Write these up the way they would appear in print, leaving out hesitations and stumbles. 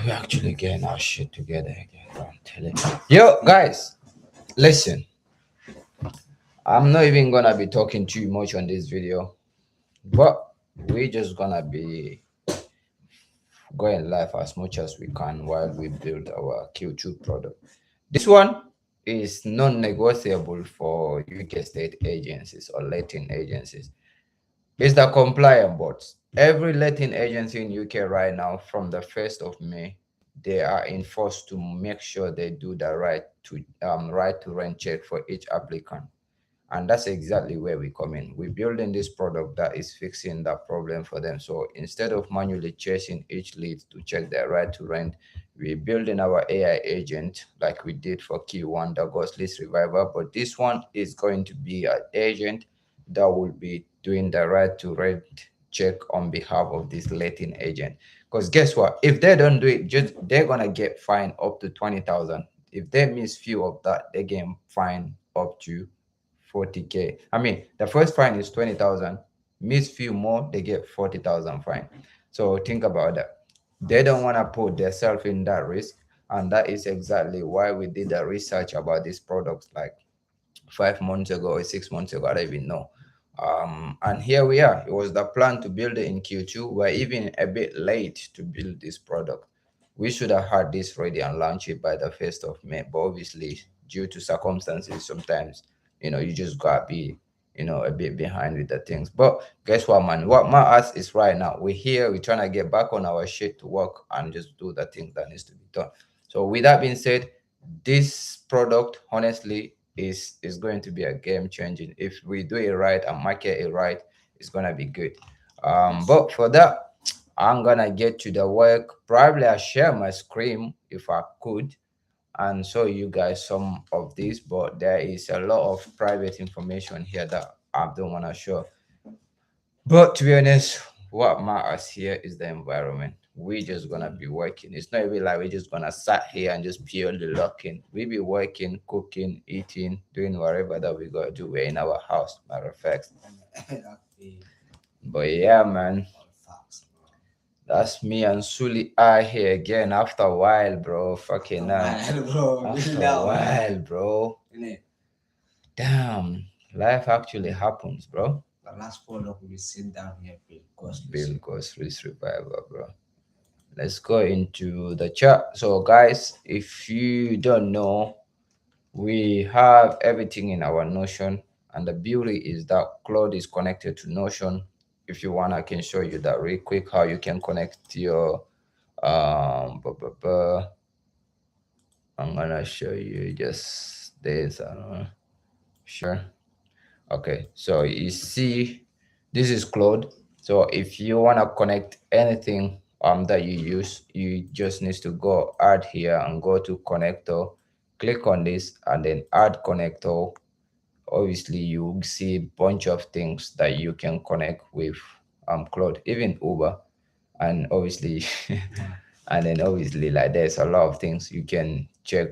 We're actually getting our shit together again, bro. I'm telling you. Yo, guys, listen. I'm not even gonna be talking too much on this video, but we're just gonna be going live as much as we can while we build our Q2 product. This one is non-negotiable for UK state agencies or letting agencies. It's the compliant boards. Every letting agency in UK right now, from the 1st of May, they are enforced to make sure they do the right to rent check for each applicant. And that's exactly where we come in. We're building this product that is fixing that problem for them. So instead of manually chasing each lead to check their right to rent, we're building our AI agent like we did for Key One, the Ghost List Reviver. But this one is going to be an agent that will be doing the right to rent check on behalf of this letting agent. Because guess what? If they don't do it, just they're gonna get fined up to 20,000. If they miss few of that, they get fined up to 40K. I mean, the first fine is 20,000. Miss few more, they get 40,000 fine. So think about that. They don't want to put themselves in that risk, and that is exactly why we did the research about these products like 5 months ago or 6 months ago. I don't even know. And here we are. It was the plan to build it in Q2. We're even a bit late to build this product. We should have had this ready and launch it by the 1st of May, but obviously, due to circumstances, sometimes you just gotta be a bit behind with the things. But guess what, man? What my ask is right now, we're here, we're trying to get back on our shit to work and just do the thing that needs to be done. So with that being said, this product honestly is going to be a game changing. If we do it right and market it right, it's gonna be good. But for that, I'm gonna get to the work. Probably I share my screen if I could and show you guys some of this, but there is a lot of private information here that I don't want to show. But to be honest, what matters here is the environment. We're just gonna be working. It's not even like we're just gonna sat here and just purely looking. We be working, cooking, eating, doing whatever that we gotta do. We're in our house, matter of fact. But yeah, man, that's me and Suli are here again after a while, bro. Fucking Bro, after a while, bro. Damn, life actually happens, bro. The last product we sit down here, Bill Grocery Survivor, bro. Let's go into the chat. So, guys, if you don't know, we have everything in our Notion, and the beauty is that Claude is connected to Notion. If you want, I can show you that real quick how you can connect your bu- bu- bu- I'm gonna show you just this. Sure. Okay, so you see, this is Claude. So if you want to connect anything that you use, you just need to go add here and go to connector, click on this and then add connector. Obviously, you see a bunch of things that you can connect with Claude, even Uber, and obviously, and then obviously, like there's a lot of things you can check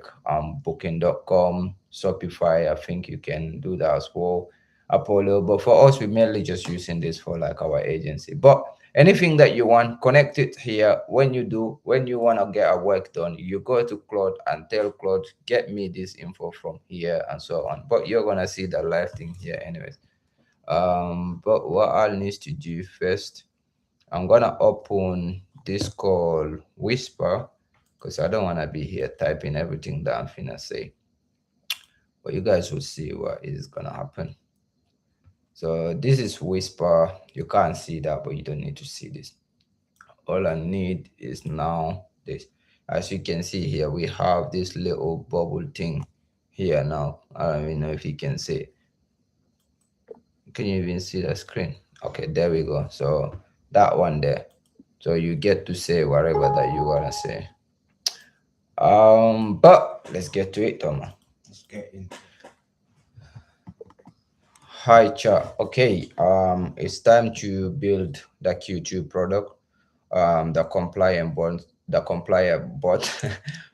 booking.com, Shopify. I think you can do that as well. Apollo, but for us, we're mainly just using this for like our agency. But anything that you want, connect it here. When you want to get a work done, you go to Claude and tell Claude, get me this info from here and so on. But you're gonna see the live thing here anyways. But what I'll need to do first, I'm gonna open this called Whisper because I don't wanna be here typing everything that I'm finna say. But you guys will see what is gonna happen. So this is Whisper. You can't see that, but you don't need to see this. All I need is now this. As you can see here, we have this little bubble thing here now. I don't even know if you can see. Can you even see the screen? Okay, there we go. So that one there. So you get to say whatever that you wanna say. But let's get to it, Thomas. Let's get in. Hi, chat. Okay. It's time to build the Q2 product. The compliant bot,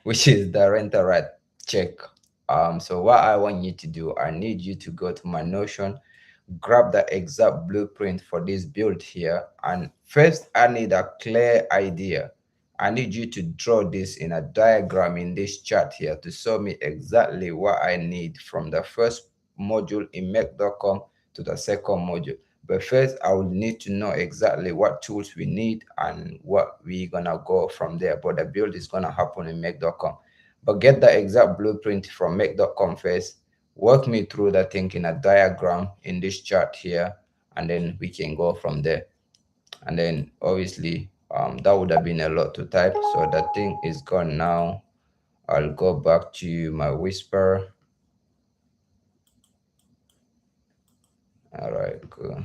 which is the rental right check. So what I want you to do, I need you to go to my Notion, grab the exact blueprint for this build here, and first I need a clear idea I need you to draw this in a diagram in this chart here to show me exactly what I need from the first module in make.com to the second module. But first, I will need to know exactly what tools we need and what we're gonna go from there. But the build is gonna happen in make.com. But get the exact blueprint from make.com first. Work me through the thing in a diagram in this chart here, and then we can go from there. And then obviously that would have been a lot to type, so that thing is gone now. I'll go back to my Whisper. All right, go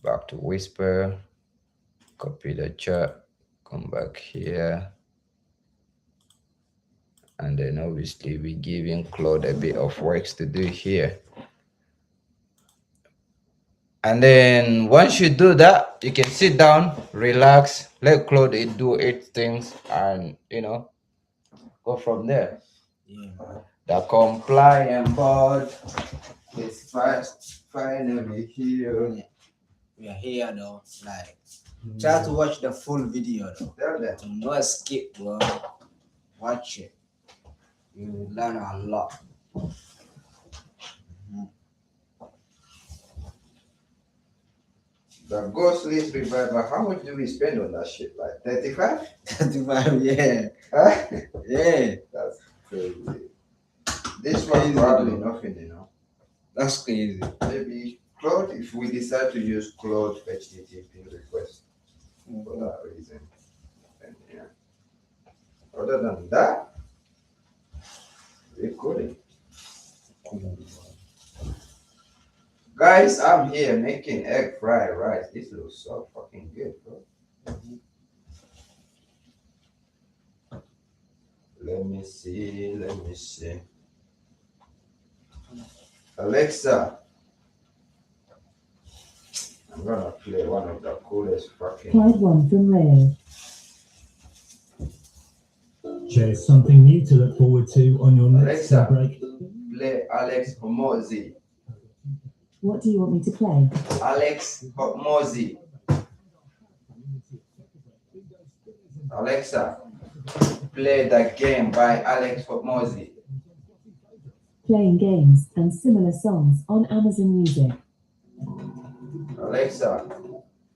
back to Whisper, copy the chart, come back here, and then obviously we giving Claude a bit of works to do here. And then once you do that, you can sit down, relax, let Claude do its things, and go from there. Yeah. The compliant board is finally here. We are here though. Like, try to watch the full video though. Tell them. Do not skip, bro. Watch it. You will learn a lot. The Ghostly Revival, how much do we spend on that shit? Like 35? 35, yeah. Huh? Yeah. That's crazy. This one probably nothing, That's crazy. Maybe Claude, if we decide to use Claude HTTP request for that reason. And yeah. Other than that, we're good. Guys, I'm here making egg fried rice. This looks so fucking good, bro. Let me see. Alexa, I'm gonna play one of the coolest fucking. Slide 1 from Rail. There's something new to look forward to on your next Alexa, break. play Alex Hormozy. What do you want me to play? Alex Hormozy. Alexa, play the game by Alex Hormozy. Playing games and similar songs on Amazon Music. Alexa,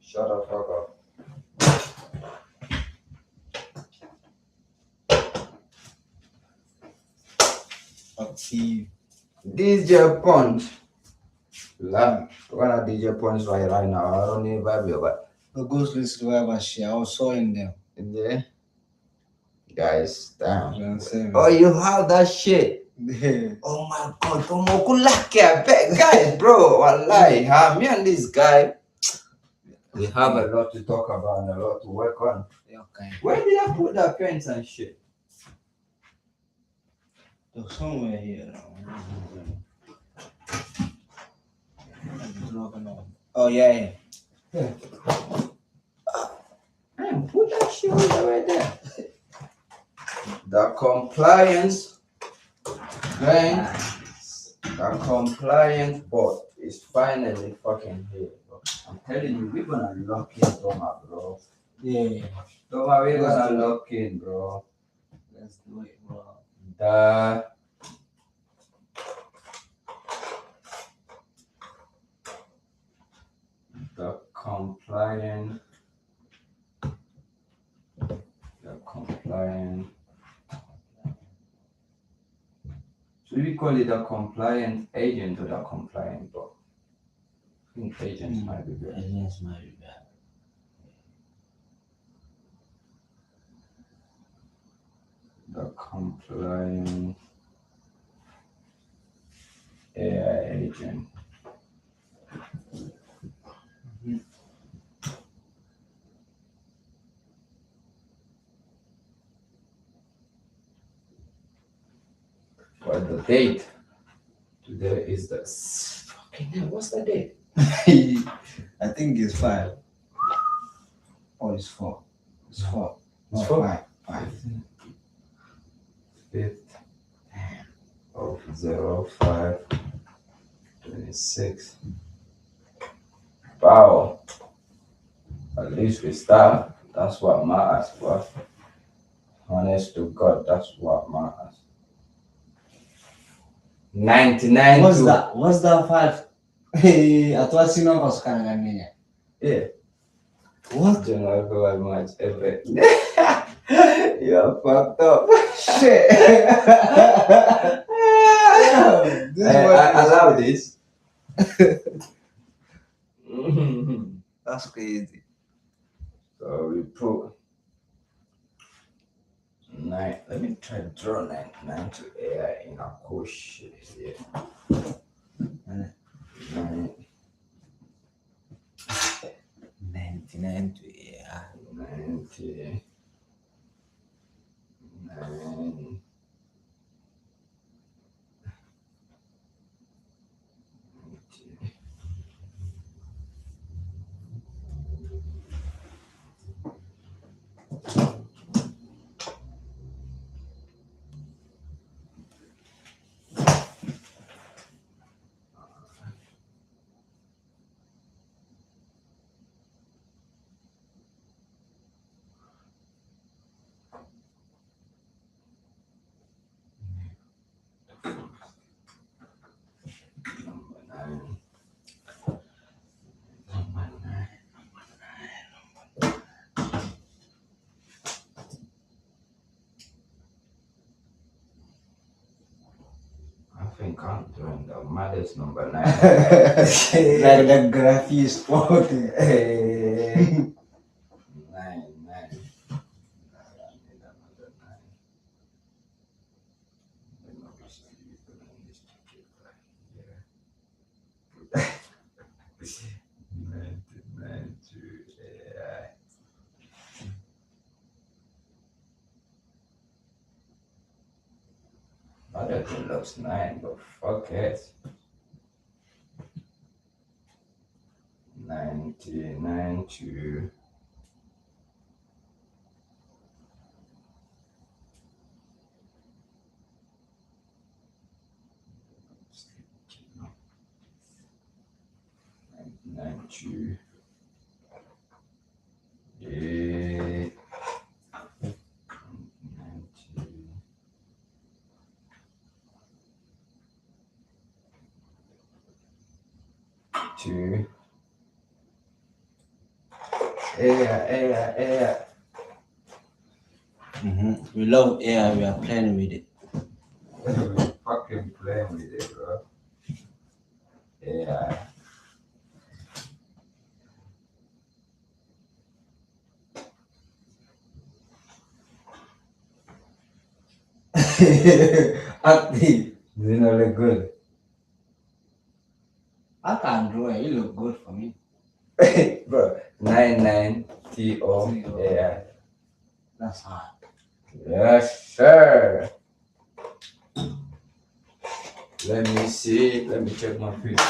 shut the fuck up. Okay. DJ Punch. Love, we're gonna DJ Punch right now. I don't need vibe, but The Ghostly Survivor shit. I was sawing them. yeah. Guys, damn. You know what I'm saying? Oh, you have that shit. Yeah. Oh my god, I bet, guys, bro. Wallahi, me and this guy, we have a lot to talk about and a lot to work on. Okay. Where did I put the pens and shit? There's somewhere here. Oh yeah. Man, put that shit right there. The compliance thing, the compliance board is finally fucking here, bro. I'm telling you, we're gonna lock in Toma, bro. Yeah. Toma, we're gonna lock in, bro. Let's do it, bro. The compliant. Should we call it a compliant agent or the compliant bot? I think agents might be good. Agents might be bad. The compliant AI agent. What the date? Today is the fucking what's the date? I think it's 5. Oh, it's 4. It's 4. It's Oh, 4? 5. 5th of 05/26. Wow. At least we start. That's what matters, bro. Honest to God, that's what matters. 99 What's to that? What's that 5? Hey, atwa sino kasukananganya. yeah. What? Don't know how much effort. You're fucked up. Shit. This is what I love this. That's crazy. So we put 9. Let me try to draw 99 to AI in a cool shit here. 9. 99 to AI. 99. I think I'm doing the maddest number 9. Like the graphist walking. 9. Other thing looks 9, but fuck it. 99 to 99 to 8. 2. Yeah. We love AI, we are playing with it. We fucking playing with it, bro. Yeah. Active. Does it not look good? I can't draw it. You look good for me. Bro, 99TO. Yeah. That's hard. Yes, sir. Let me see. Let me check my feet.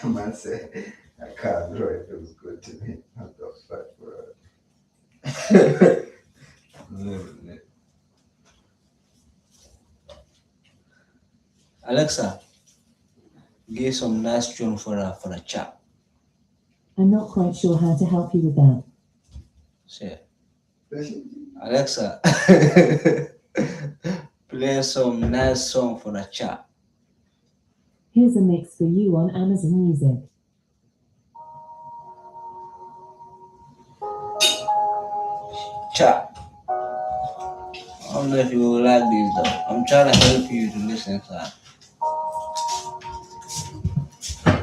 Man said, I can't draw. It feels good to me. What the fuck, bro? Alexa, give some nice tune for a chat. I'm not quite sure how to help you with that. Say, Alexa, play some nice song for a chat. Here's a mix for you on Amazon Music. Chat. I don't know if you will like this though. I'm trying to help you to listen to that.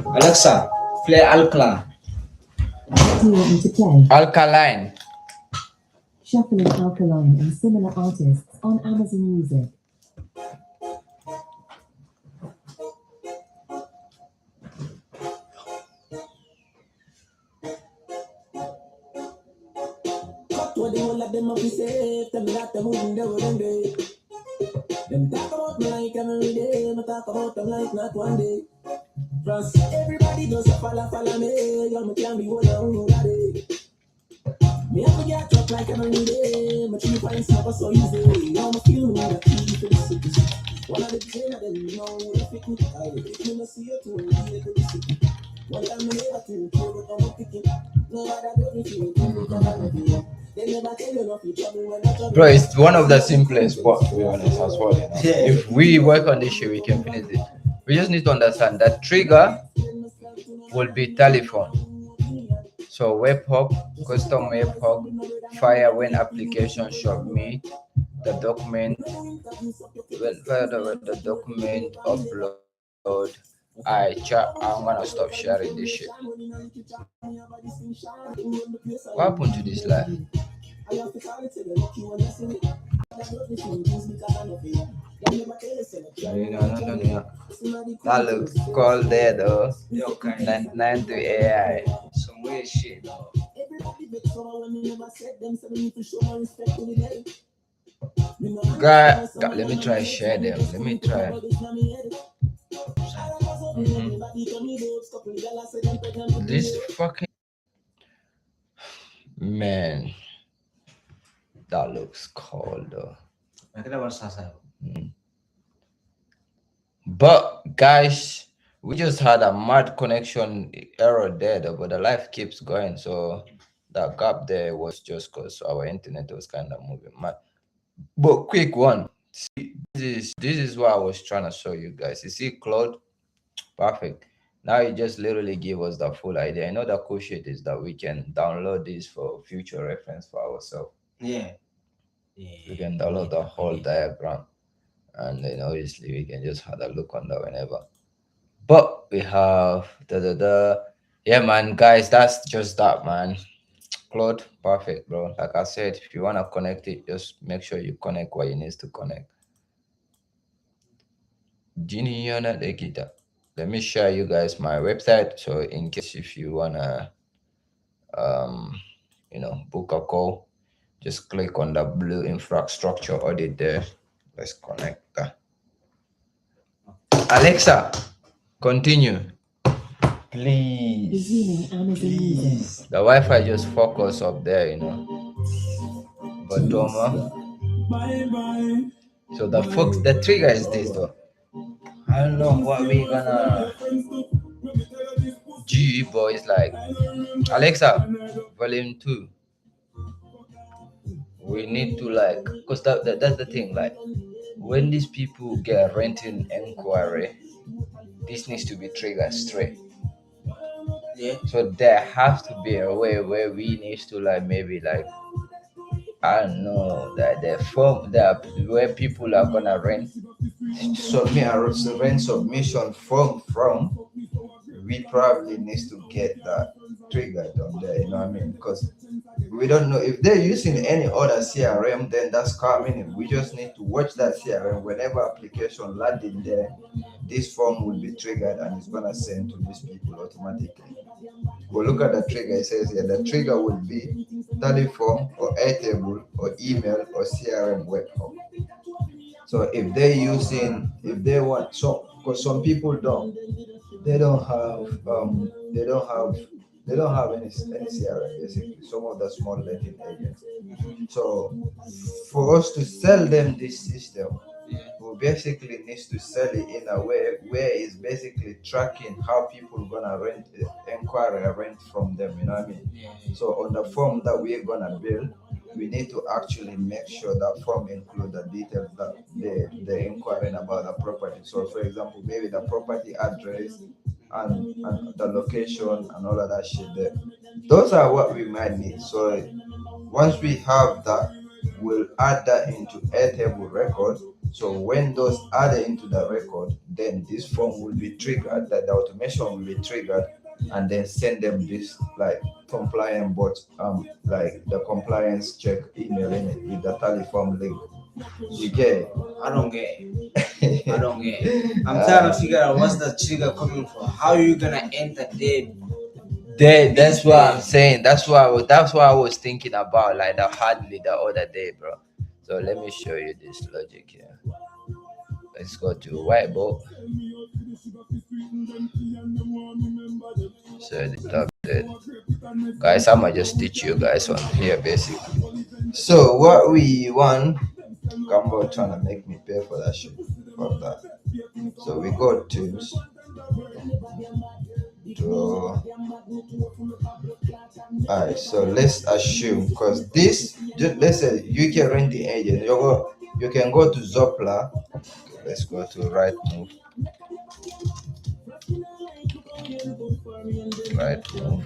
Alexa, play Alkaline. What do you want me to play? Alkaline. Shuffling Alkaline and similar artists on Amazon Music. What they all of them up be safe, them that them wouldn't do them day. Them talk about me like every day, me talk about them like not one day. Plus, everybody just a follow me, y'all me can be one on one day. Me have to get up like every day, me But you find it's never so easy. Now I'm feeling the key to the city. One of the train of them, you know, if it could, I would if you not see it, to the city. One time I never think, but I'm picking. No matter what you feel, you can have it. They never tell you nothing, trouble when I trouble. Bro, it's one of the simplest, but to be honest, as well. You know? Yeah. If we work on this shit, we can finish it. We just need to understand that trigger will be telephone. So webhook, custom webhook, fire when application submit the document, the document upload. I'm gonna stop sharing this shit. What happened to this live? That looks cold there though. Yo, kind 9 to AI. some weird shit, though. God, let me try share them. Let me try. This fucking man, that looks cold though. I think that was Sasa. But guys, we just had a mad connection error there though, but the life keeps going. So that gap there was just because our internet was kind of moving mad. But quick one. See, this is what I was trying to show you guys. You see Claude? Perfect. Now you just literally give us the full idea. I know the cool shit is that we can download this for future reference for ourselves. Yeah. We can download the whole diagram, and then obviously we can just have a look on that whenever. But we have yeah, man, guys, that's just that, man. Claude, perfect, bro. Like I said, if you want to connect it, just make sure you connect what you need to connect. Let me share you guys my website, so in case if you wanna book a call, just click on the blue infrastructure audit there. Let's connect that. Alexa, continue. Please. Resuming Amazon Music. The Wi-Fi just focus up there, But so the trigger is this though. I don't know what we gonna G boys like. Alexa, volume 2. We need to because that's the thing, when these people get renting inquiry, this needs to be triggered straight. Yeah. So there has to be a way where we need to maybe I don't know, that the form that where people are gonna submit a rent submission form from, we probably need to get that triggered on there, you know what I mean? Because we don't know if they're using any other CRM, then that's coming. We just need to watch that CRM. Whenever application landing there, this form will be triggered and it's gonna send to these people automatically. But look at the trigger. It says here the trigger will be telephone or Airtable or email or CRM webhook. So if they want, because some people don't have any CRM basically. Some of the small letting agents. So for us to sell them this system, we basically need to sell it in a way where it's basically tracking how people gonna rent from them. You know what I mean? So on the form that we're gonna build, we need to actually make sure that form include the details that they're inquiring about the property. So for example, maybe the property address and the location and all of that shit there. Those are what we might need. So once we have that, we'll add that into Airtable record. So when those added into the record, then this form will be triggered, that the automation will be triggered, and then send them this compliant bot, the compliance check email in it with the telephone link. You get it? I don't get it. I don't get it. I'm trying to figure out what's the trigger coming from. How are you gonna enter there? That's what I'm saying. That's what I was thinking about, the hardly the other day, bro. So let me show you this logic here. Let's go to whiteboard. So the top there. Guys, I might just teach you guys on here basically. So what we want, Gambo trying to make me pay for that shit. For that. So we go to alright, so let's assume because this let's say you can rent the agent, you can go to Zopla. Okay, let's go to right move. Right move.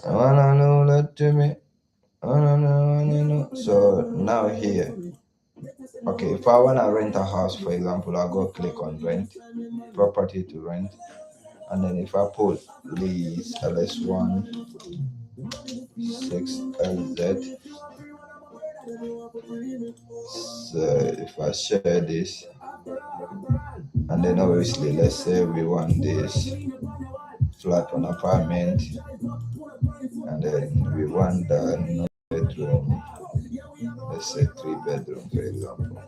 I wanna know that to me. I wanna know. So now here. Okay, if I wanna rent a house, for example, I'll go click on rent, property to rent, and then if I put lease LS1 6LZ, so if I share this, and then obviously let's say we want this flat on apartment, and then we want the bedroom, let's say 3 bedroom for example.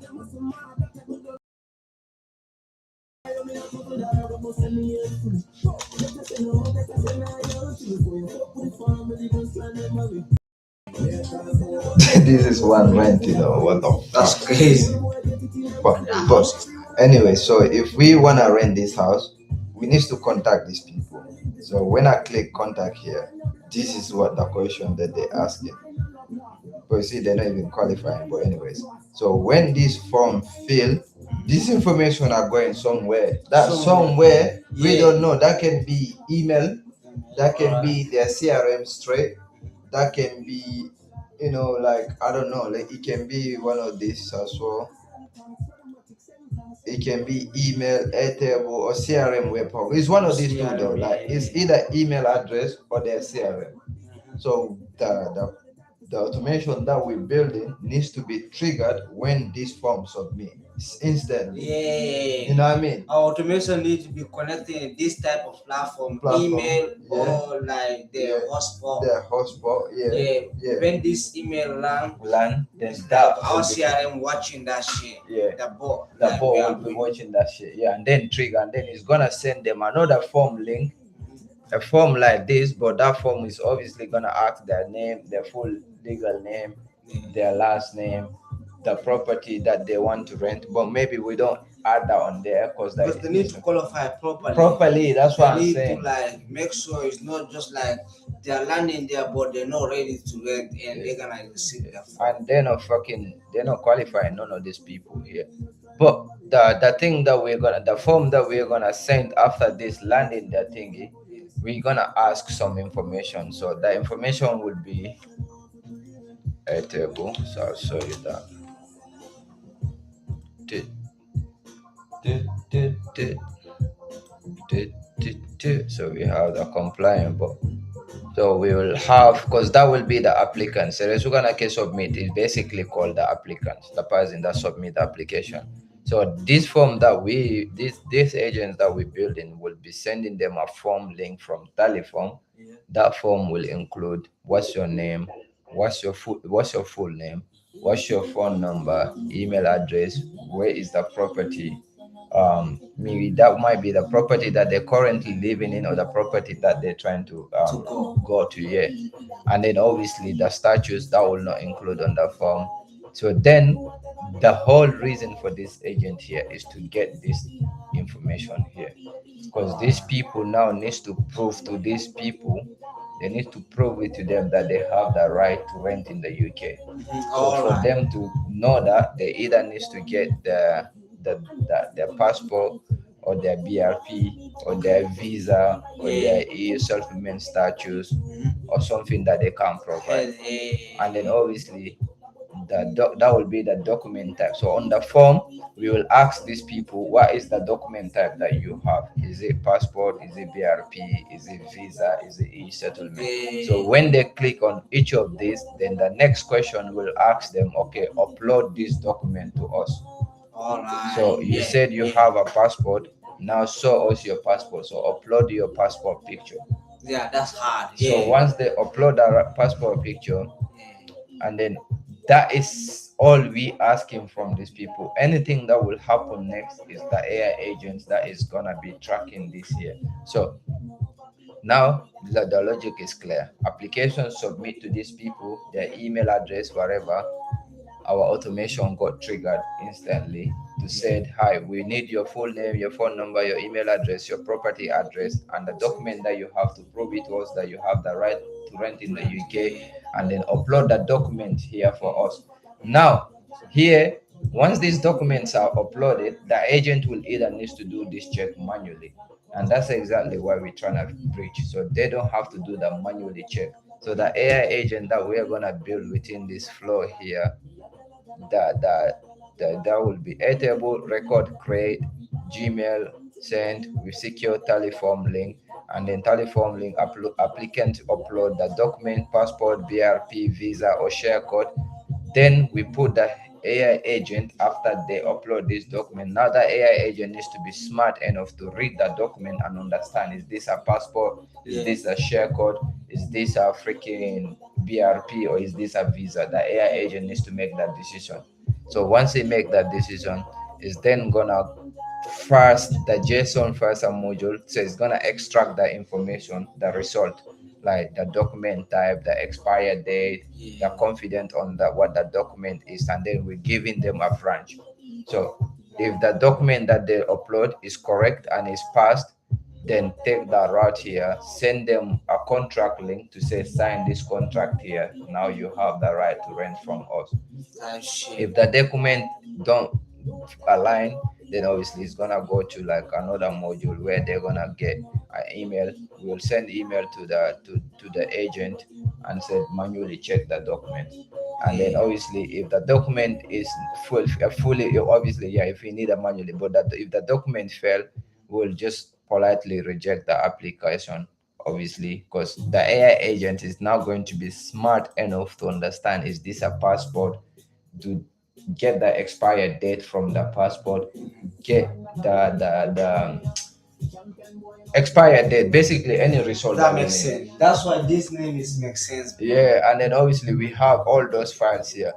This is one rent, what the That's fuck? crazy. But anyway, so if we want to rent this house, we need to contact these people. So when I click contact here, this is what the question that they asking. But you see, they're not even qualifying. But anyways, so when this form fill, this information are going somewhere. That somewhere we Yeah. don't know. That can be email, that can be their CRM straight, that can be, like I don't know, like it can be one of these as well. It can be email, Airtable, or CRM web hub. It's one of these two though. CRM, Like yeah. it's either email address or their CRM. So the automation that we're building needs to be triggered when this form submit instantly. Yeah. You know what I mean? Our automation needs to be connected in this type of platform, email or like the hotspot. The hotspot, yeah. When this email land, then it's that like our will be- CRM watching that shit. Yeah. The bot. the like, bot we will are be doing. watching that shit, yeah, and then trigger, and then it's gonna send them another form link, a form like this, but that form is obviously gonna ask their name, their full legal name, their last name, the property that they want to rent. But maybe we don't add that on there because Because they need to qualify properly. properly. That's what I'm They need saying. to like make sure it's not just like they're landing there, but they're not ready to rent, and they're gonna receive their phone. And they're not qualifying, none of these people here. But the thing that the form that we're gonna send after this landing the thingy, we're gonna ask some information. So the information will be a table. So I'll show you that. So we have the compliant, but so we will have, because that will be the applicant. So we're gonna submit is basically called the applicant, the person that submit the application. So this form that these agents that we're building will be sending them a form link from Teleform. That form will include what's your name, what's your full name, what's your phone number, email address, where is the property, maybe that might be the property that they're currently living in or the property that they're trying to go to, yeah. And then obviously the statutes that will not include on the form. So then the whole reason for this agent here is to get this information here, because these people now needs to prove to these people, they need to prove it to them that they have the right to rent in the UK. So for them to know that, they either needs to get their passport or their BRP or their visa or their EU settlement status or something that they can provide. And then obviously that will be the document type. So on the form, we will ask these people, what is the document type that you have? Is it passport? Is it BRP? Is it visa? Is it e-settlement? So when they click on each of these, then the next question will ask them, okay, upload this document to us. So you said you have a passport. Now show us your passport. So upload your passport picture. Yeah, that's hard. So once they upload a passport picture, and then that is all we asking from these people. Anything that will happen next is the AI agents that is gonna be tracking this here. So Now the logic is clear. Applications submit to these people their email address, wherever. Our automation got triggered instantly to say, hi, we need your full name, your phone number, your email address, your property address, and the document that you have to prove it to us that you have the right to rent in the UK, and then upload that document here for us. Now, here, once these documents are uploaded, the agent will either needs to do this check manually. And that's exactly why we're trying to breach. So they don't have to do the manually check. So the AI agent that we're gonna build within this flow here, that will be Airtable, record, create, Gmail, send with secure teleform link, and then teleform link applicant upload the document, passport, BRP, visa, or share code. Then we put the AI agent after they upload this document. Now the AI agent needs to be smart enough to read the document and understand, is this a passport? Is this a share code? Is this a freaking BRP, or is this a visa? The AI agent needs to make that decision. So once they make that decision, is then gonna first the JSON first a module, so it's gonna extract the information, the result, like the document type, the expired date, the confident on what the document is, and then we're giving them a branch. So if the document that they upload is correct and is passed, then take that route here, send them a contract link to say sign this contract here. Now you have the right to rent from us. If the document don't align, then obviously it's gonna go to like another module where they're gonna get an email. We'll send email to the agent and say manually check the document. And then obviously if the document is fully obviously, yeah, if we need a manually, but that if the document fail, we'll just politely reject the application, obviously, because the AI agent is now going to be smart enough to understand, is this a passport, to get the expired date from the passport, get the expired date, basically any result That we makes need. sense. That's why this name makes sense. Yeah, and then obviously we have all those files here.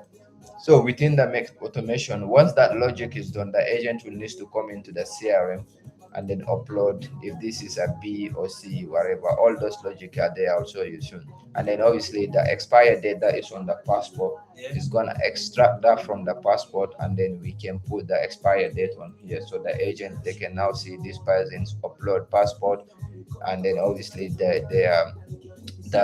So within the automation, once that logic is done, the agent will need to come into the CRM and then upload, if this is a B or C, whatever, all those logic are there. I'll show you soon. And then obviously the expired date that is on the passport is gonna extract that from the passport, and then we can put the expired date on here, so the agent, they can now see this person's upload passport. And then obviously the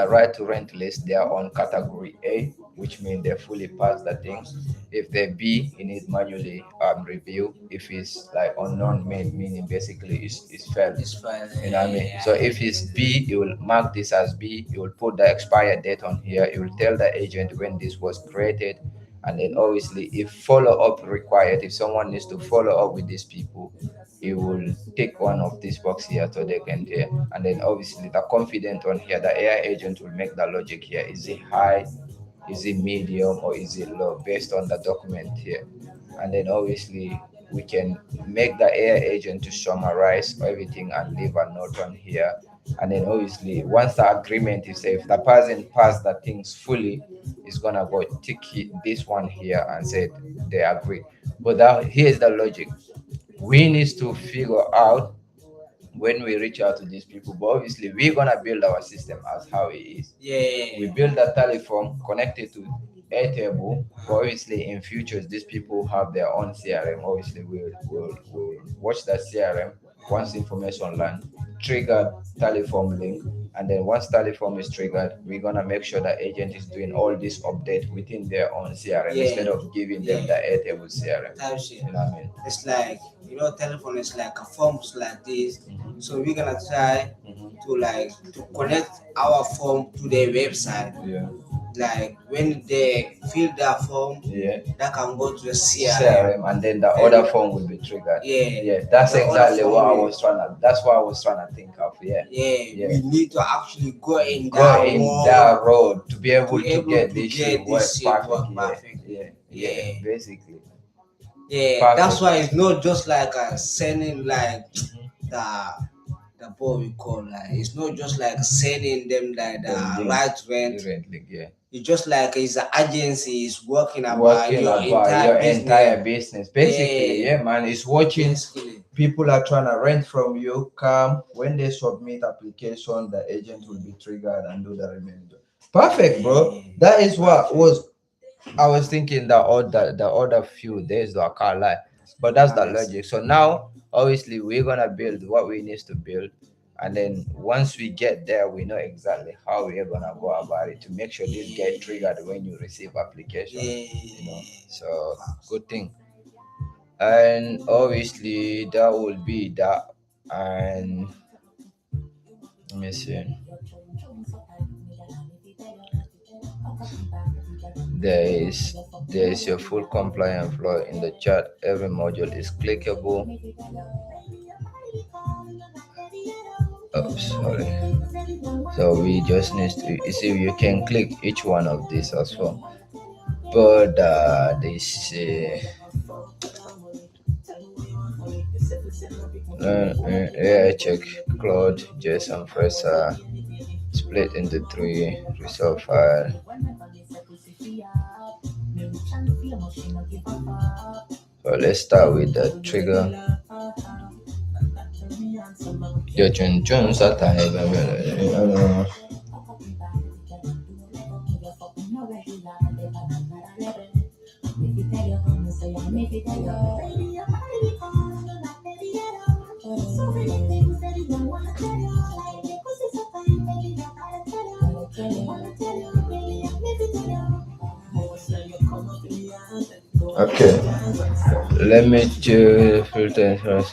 right to rent list, they are on category A, which means they fully passed the things. If they're B, you need manually review. If it's like unknown, meaning basically it's failed. It's fine. You know what I mean? So if it's B, you will mark this as B. You will put the expired date on here. You will tell the agent when this was created. And then obviously, if follow up required, if someone needs to follow up with these people, you will take one of these boxes here so they can hear. And then obviously the confident on here, the AI agent will make the logic here. Is it high? Is it medium, or is it low, based on the document here? And then obviously we can make the AI agent to summarize everything and leave a note on here. And then obviously once the agreement is, if the person passed the things fully, is gonna go tick this one here and say they agree. But here's the logic. We need to figure out when we reach out to these people, but obviously we're gonna build our system as how it is. Yeah. We build a telephone connected to Airtable, but obviously in futures these people have their own CRM. Obviously we'll watch that CRM. Once information land, trigger telephone link, and then once telephone is triggered, we're gonna make sure the agent is doing all this update within their own CRM, instead of giving them the Airtable CRM. Type shit. You know what I mean? It's like, telephone is like a forms like this. Mhm. So we're gonna try Mhm. to connect our form to their website. Yeah. Like when they fill that form, Yeah. that can go to the CRM. CRM, and then the other phone will be triggered. Yeah. That's The other exactly what I phone will- was trying to. That's what I was trying to think of. Yeah. Yeah, we need to actually go in Go that in mode. that road to be able be to able get to this get shit this work shit work perfect. perfect. Yeah. Yeah. Basically. Yeah, Perfect. that's why it's not just like sending like the boy we call, like it's not just like sending them like the Them right rent. Currently, yeah. It's just like it's an agency is working about Working your about entire your business. entire business. Basically, Yeah. yeah, man. It's watching. Basically. people are trying to rent from you. Come when they submit application, the agent will be triggered and do the remainder. Perfect, bro. That is what was I was thinking the other few days though, I can't lie. But that's the logic. So now obviously we're gonna build what we need to build. And then once we get there, we know exactly how we're gonna go about it to make sure this get triggered when you receive application. So good thing. And obviously that will be that. And let me see. There is your full compliant flow in the chat. Every module is clickable. Oh, sorry. So we just need to you see you can click each one of these as well. But this AI check Claude JSON first split into 3 result file. So let's start with the trigger. Okay, let me do filter first.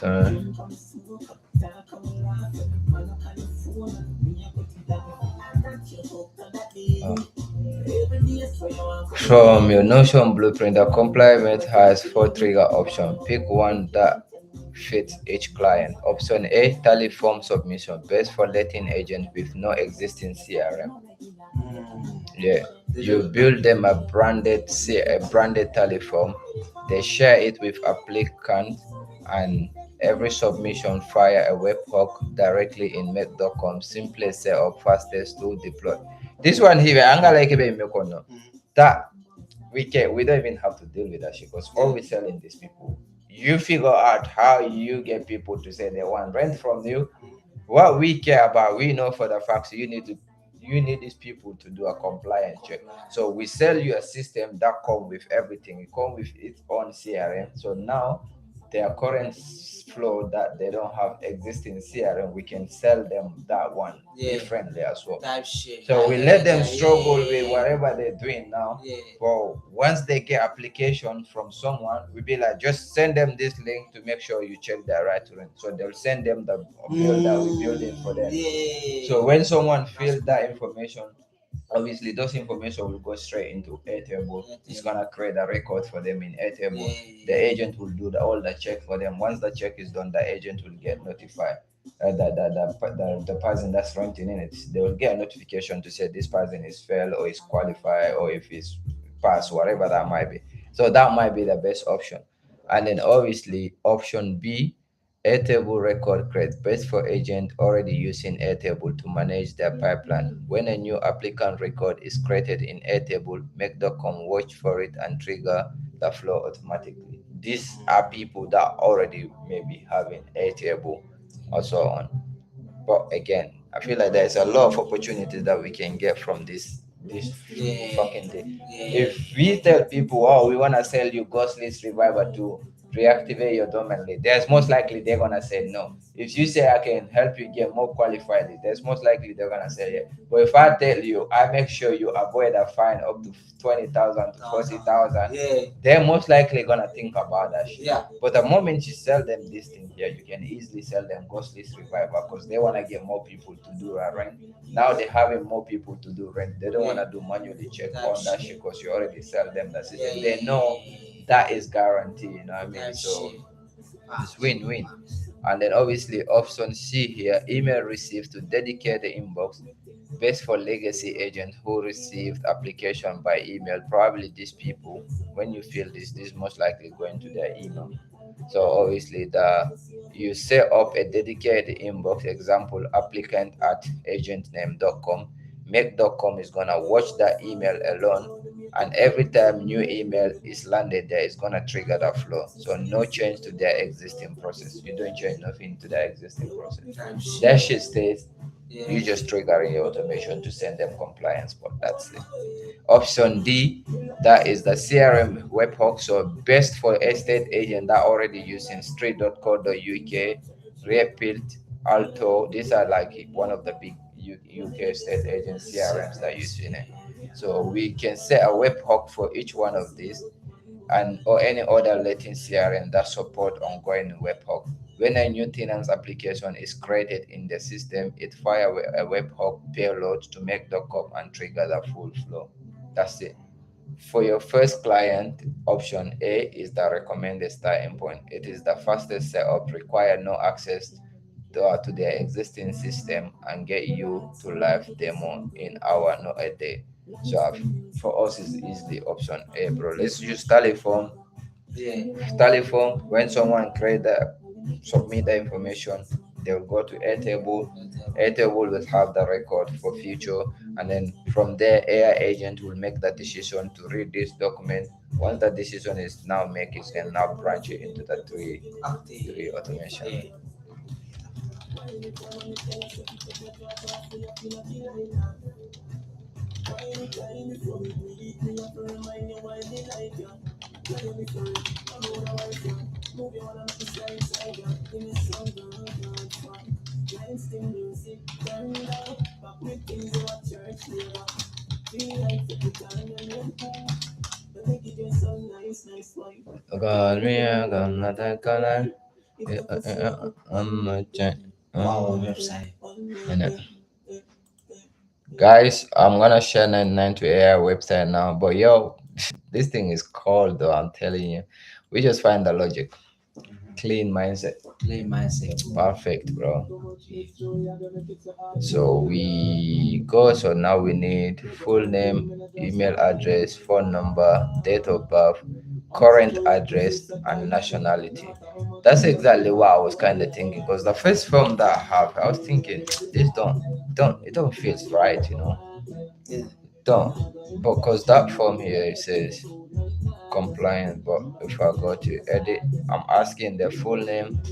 From your Notion blueprint, the complement has 4 trigger options. Pick one that fits each client. Option A, tally form submission, best for letting agents with no existing CRM. Yeah, you build them a branded tally form. They share it with applicant, and every submission fire a webhook directly in Make.com. Simply set up, fastest to deploy. This one here, I'm gonna like it. That we don't even have to deal with that shit because all we're selling these people. You figure out how you get people to say they want rent from you. What we care about, we know for the fact you need these people to do a compliance check. So we sell you a system that comes with everything. It comes with its own CRM. So now their current flow that they don't have existing CRM, we can sell them that one differently as well. So we let them struggle with whatever they're doing now. But once they get application from someone, we be like, just send them this link to make sure you check their right to rent. So they'll send them the bill that we're building for them. So when someone fills that information, obviously those information will go straight into Airtable. It's gonna create a record for them in Airtable. The agent will do all the check for them. Once the check is done, the agent will get notified. The person that's renting in it, they will get a notification to say this person is failed or is qualified or if it's passed, whatever that might be. So that might be the best option. And then obviously option B, Airtable record create best for agent already using Airtable to manage their pipeline. When a new applicant record is created in Airtable, Make.com watch for it and trigger the flow automatically. These are people that already maybe having Airtable or so on. But again, I feel like there's a lot of opportunities that we can get from this fucking thing. If we tell people, oh, we want to sell you Ghost List Reviver to reactivate your domain lead, there's most likely they're gonna say no. If you say I can help you get more qualified lead, there's most likely they're gonna say yeah. But if I tell you I make sure you avoid a fine up to 20,000 to 40,000, they're most likely gonna think about that shit. But the moment you sell them this thing here, you can easily sell them Ghost List Reviver because they wanna get more people to do a rent. Now they're having more people to do rent. They don't wanna do manually check on that shit because you already sell them the system. They know that is guaranteed, you know what I mean? So it's win-win. And then obviously option C here, email received to dedicated inbox, best for legacy agents who received application by email. Probably these people, when you feel this most likely going to their email. So obviously you set up a dedicated inbox, example applicant at agentname.com. Make.com is gonna watch that email alone, and every time new email is landed there, it's gonna trigger that flow. So no change to their existing process. You don't change nothing to their existing process. That shit stays. Yeah. You just triggering your automation to send them compliance, but that's it. Option D, that is the CRM webhook. So best for estate agent that already using street.co.uk, Repilt, Alto. These are like one of the big UK estate agent CRMs that using it. So we can set a webhook for each one of these, and or any other letting CRM that support ongoing webhook. When a new tenant's application is created in the system, it fire a webhook payload to make.com and trigger the full flow. That's it. For your first client, option A is the recommended starting point. It is the fastest setup, require no access to their existing system, and get you to live demo in hour, not a day. So for us, is easily option A, bro. Let's use telephone. Yeah. Telephone. When someone create the submit the information, they will go to Airtable. Airtable will have the record for future, and then from there, AI agent will make the decision to read this document. Once the decision is now made, it can now branch it into the three automation. Yeah. God, me, I got another color. I'm a Wow, website. Guys, I'm gonna share 99 to AI website now, but yo, this thing is cold though. I'm telling you, we just find the logic, clean mindset, Play mindset. perfect, bro. So we go. So now we need full name, email address, phone number, date of birth, current address, and nationality. That's exactly what I was kind of thinking. Because the first form that I have, I was thinking, this don't feel right, you know. Yeah. Don't, because that form here it says compliant, but if I go to edit, I'm asking the full name,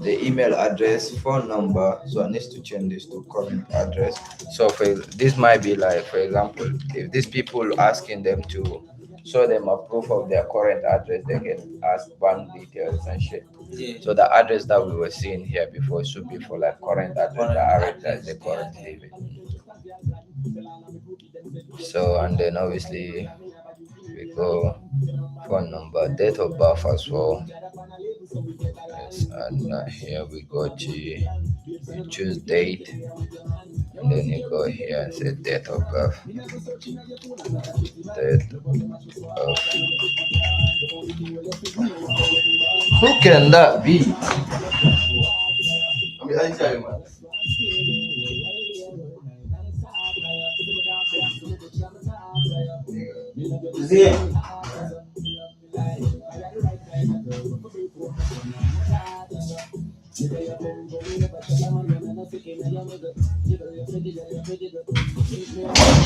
the email address, phone number. So I need to change this to current address. So for this might be like, for example, if these people asking them to show them a proof of their current address, they can ask bank details and shit. Yeah. So the address that we were seeing here before should be for like current address, the address that they currently living. So and then obviously we go phone number, date of birth as well. Yes, and here we go to you choose date, and then you go here and say date of birth. Date of birth. Who can that be? Yeah.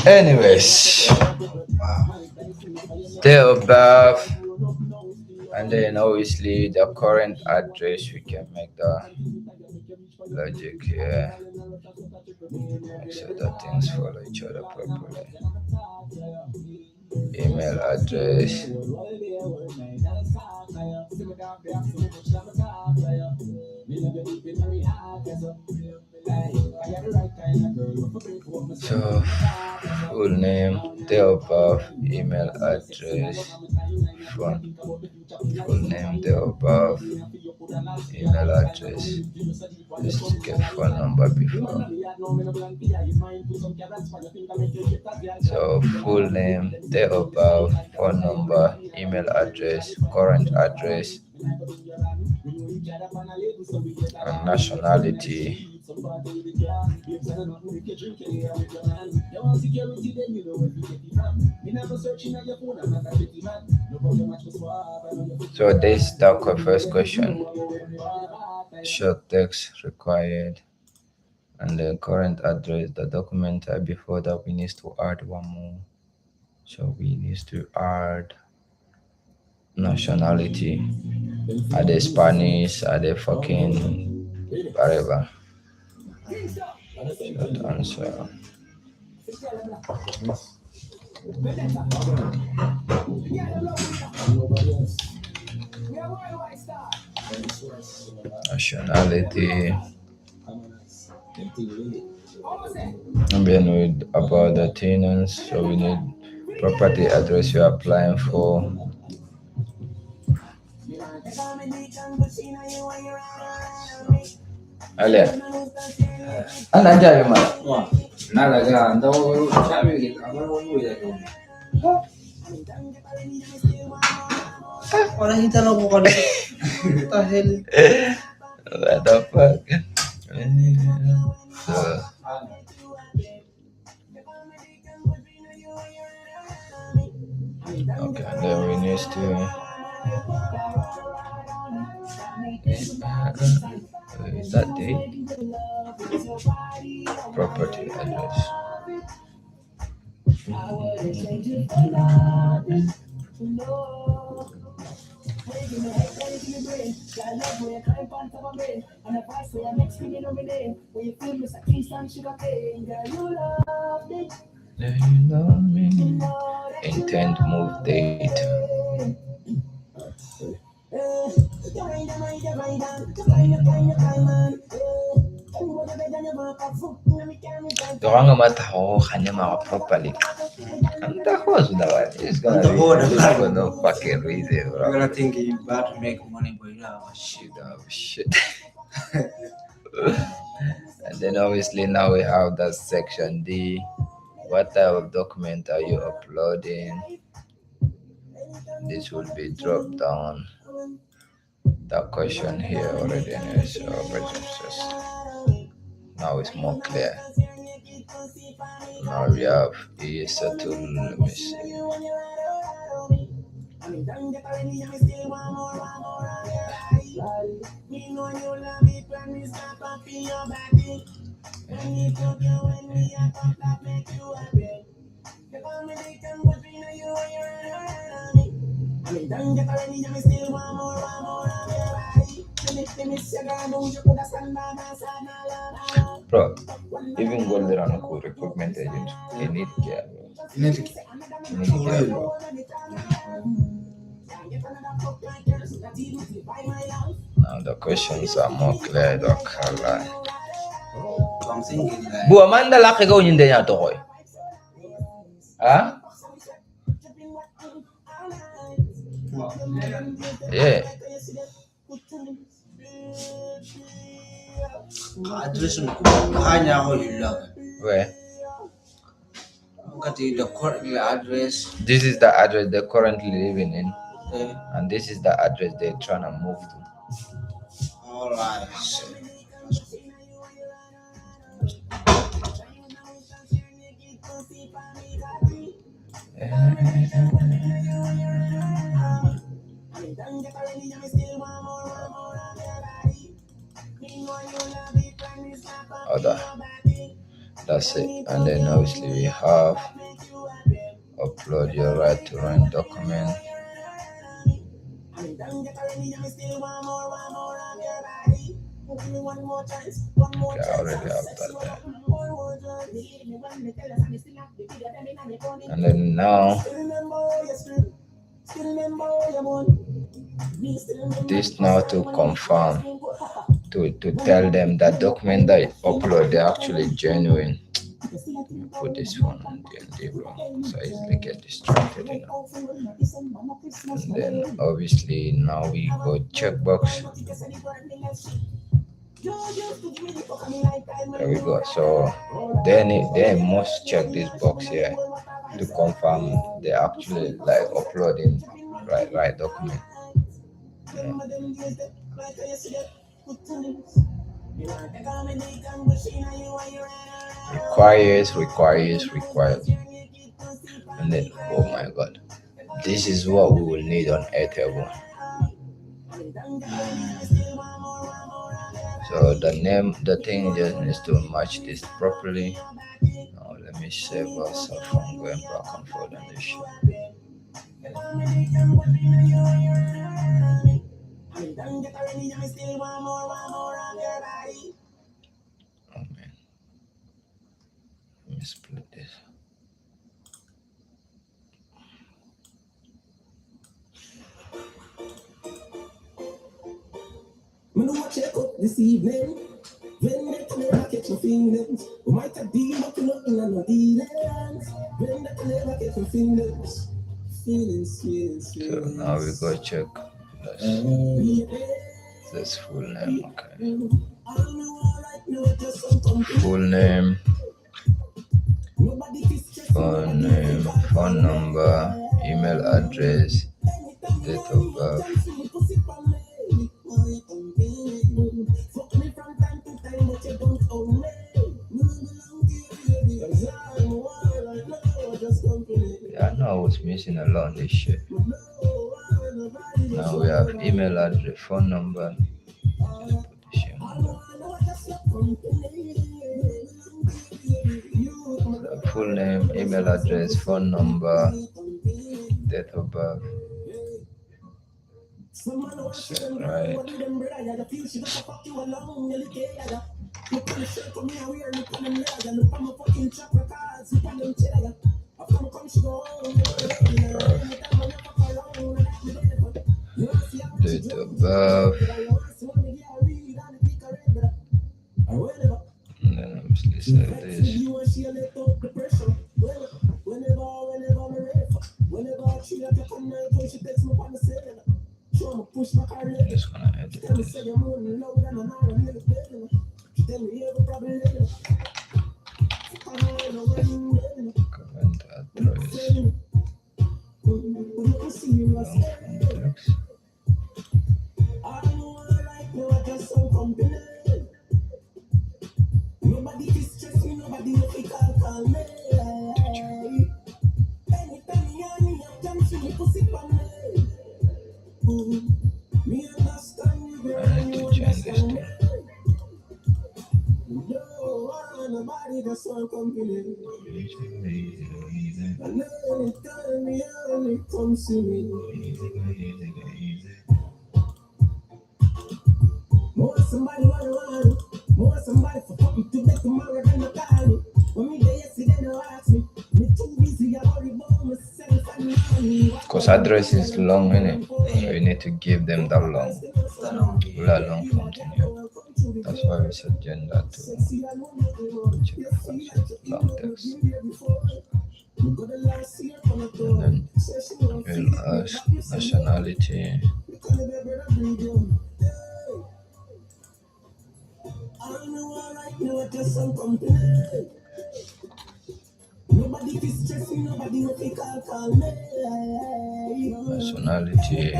Anyways, date of birth, and then obviously the current address. We can make the logic here. Make sure that things follow each other properly. Email address. So full name, date of birth, email address, phone. Full name, date of birth, email address. Just to get phone number before. So full name, date of birth, phone number, email address, current address, and nationality. So this the first question. Short text required. And the current address, the document type. Before that, we need to add one more. So we need to add nationality. Are they Spanish? Are they fucking whatever? That answer. Nationality. And then with about the tenants, so we need property address you're applying for. Ale, ana jaye mana. Nada, ya, andamos, ¿sabes? Andamos muy bien. Ahora sí te lo pongo. What the hell? What the fuck? So, okay, then we need to is that date? Property address. Intend move date. Dorang mataho kanya mga properly. Ang taho sudah one. It's gonna be for no fucking reason, You're bro. gonna think you're about to make money, but you don't have shit. Shit. And then obviously now we have that section D. What type of document are you uploading? This will be dropped down. That question here already anyway, so just now it's more clear. Now we have settle. Let me see. Bro, even gold around a recruitment agent, they need care. Bro. You need to They need care, bro. Now the questions are more clear, Doc. So I'm thinking like, Bu Amanda laki go nyinde nya to koy. Huh? Yeah. address hanya ho illa. Where? Look at the correct address. This is the address they're currently living in, Yeah. and this is the address they're trying to move to. All right. That's it. And then obviously we have upload your right to rent document. Okay, I already have that there. And then now this now to confirm, to tell them that document that I upload they're actually genuine. Put this one on DND, bro, so I easily get distracted, you know. And then obviously now we go checkbox. There we go. So they must check this box here to confirm they actually like uploading right document. Yeah. Requires. And then, oh my god, this is what we will need on Airtable. So the thing just needs to match this properly. Now let me save ourselves from going back and forth on this shit. Oh man, let me split this. Me know what check up this evening. When they can never catch my feelings. We might have deal, but nothing on no dealings. When they can never catch my feelings. Feelings. So now we go check this full name. Okay. Full name, phone number, email address, date of birth. Yeah, I know I was missing a lot on this shit. Now we have email address, phone number. Just put this shit on there. So full name, email address, phone number, date of birth. Right. Date of birth. And then obviously save this. I'm just gonna edit this. Current address. Long context. I need to change this thing. More somebody for fucking to get tomorrow than the time. When me there yesterday, no ask me. Me too busy, I already bought myself and money. Because address is long, innit? So you need to give them that long. That long continue. That's why we set gender to check long text. And then we'll ask nationality. Nationality.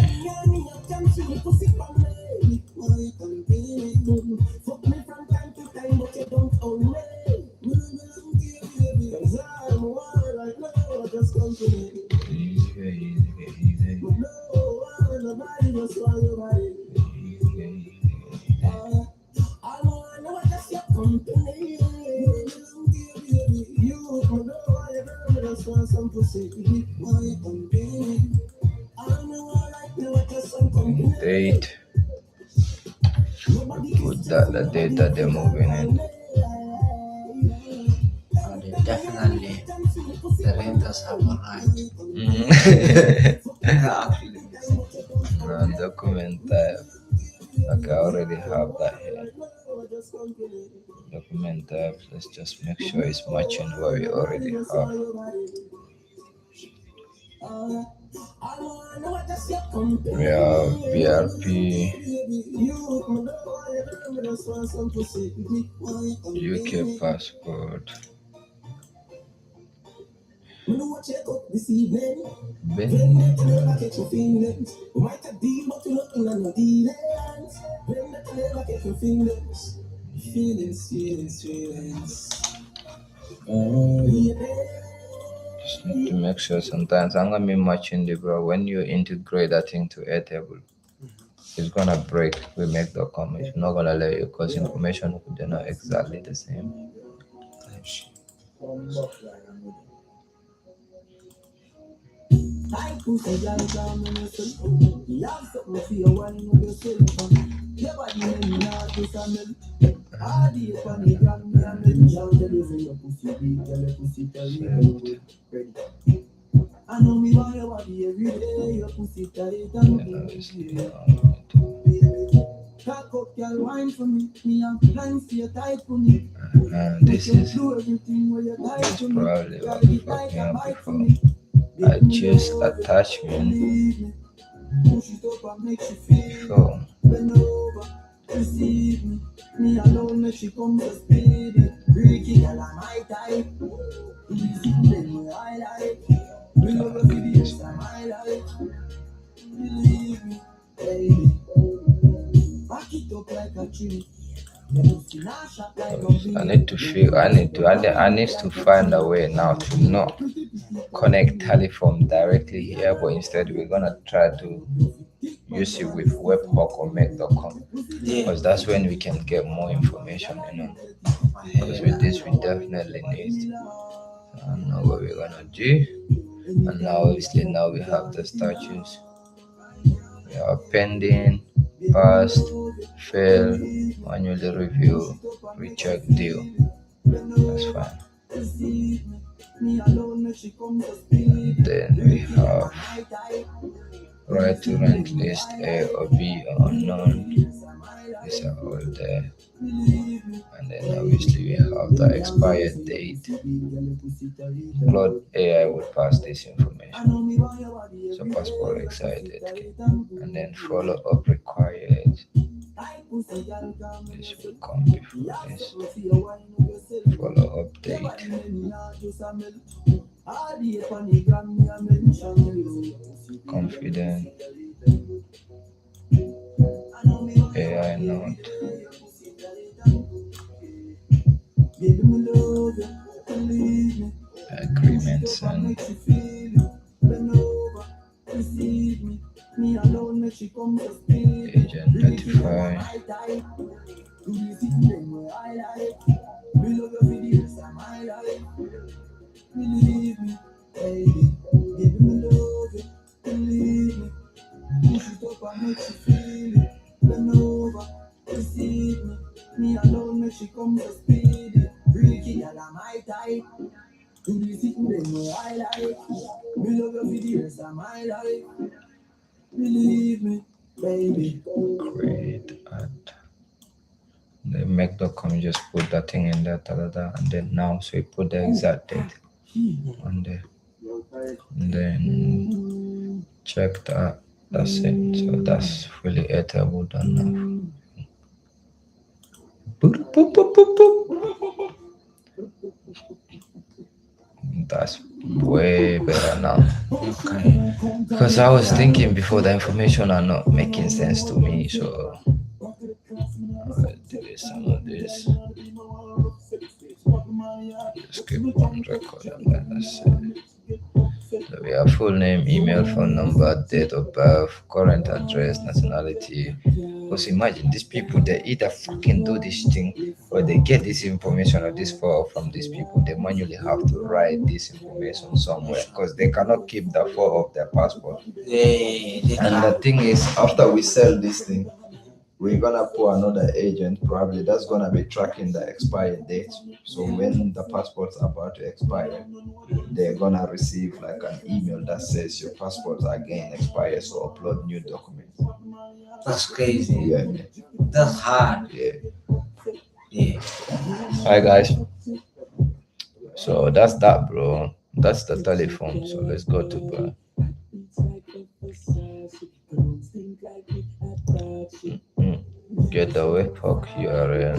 Date. Put that the date that they're moving in. Definitely, the renters have a right. Actually, Document type. Okay, I already have that here. Document type. Let's just make sure it's matching what we already have. We have BRP, UK passport, Just need to make sure sometimes I'm gonna be matching the bro when you integrate that thing to Airtable. it's gonna break remake.com. It's not gonna let you because information they're not exactly the same. Type shit. Like pussy like I'm in a cell. You have something for your one with yourself. Your body name not to summon. All the funny gun me and then shout tell you say your pussy big, tell your pussy tight. I know me want your body every day. Your pussy tight and cock up your wine for me. Me and plans for your tight for me. This is Do everything where you tight this for me. probably Girl, what it fucked like me a up bite for before. me. I choose attachment Believe me. Push it up and make she feel. so Bend over, receive me. Me alone make she come so speedy. Freaky girl, I'm my type. Easy, then where I like. We love the videos, I'm my life. Believe me, baby. Back it up like a tree. I need to find a way now to not connect telephone directly here, but instead we're gonna try to use it with webhook or make.com Yeah. because that's when we can get more information, because with this we definitely need. I don't know what we're gonna do. And now obviously now we have the statues. We have pending, past, fail, manually review, recheck, deal. That's fine. Then we have right to rent list, A or B or unknown. These are all there. And then obviously we have the expired date. Claude AI would pass this information. So passport excited. And then follow up required. This will come before this. Follow up date. Confident. AI note. Agreements and agent notify. Believe me, baby. Give me love, believe me. Push it up and make she feel it. Bend over, receive me. Me alone make she come so speedy. Freaky girl, I'm my type. Do the thing them where I like. Me love your videos, I'm my life. Believe me, baby. Create ad. The make.com just put that thing in there, and then now so we put the exact date on there. And then check that. That's it. So that's fully editable done now. Boop, boop, boop, boop, boop. That's way better now. Okay. Because I was thinking before the information are not making sense to me, so I'll delete some of this. Just keep on recording that. That's it. So we have full name, email, phone number, date of birth, current address, nationality. Because imagine these people, they either fucking do this thing or they get this information or this file from these people. They manually have to write this information somewhere because they cannot keep the file of their passport. And the thing is, after we sell this thing, we're gonna put another agent, probably that's gonna be tracking the expired date. So when the passports are about to expire, they're gonna receive like an email that says your passports are again expired, so upload new documents. That's crazy. Yeah, man. That's hard. Yeah. Yeah. Hi guys. So that's that, bro. That's the telephone. So let's go to get the webhook URL.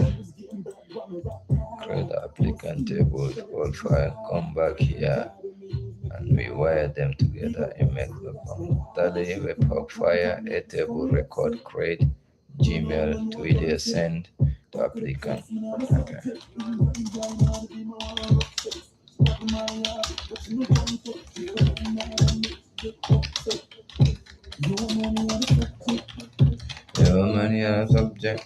Create the applicant table, all file, come back here, and we wire them together in make.com. Tally, webhook file, a table, record, create, Gmail, Twitter, send to applicant. Okay. any other subject.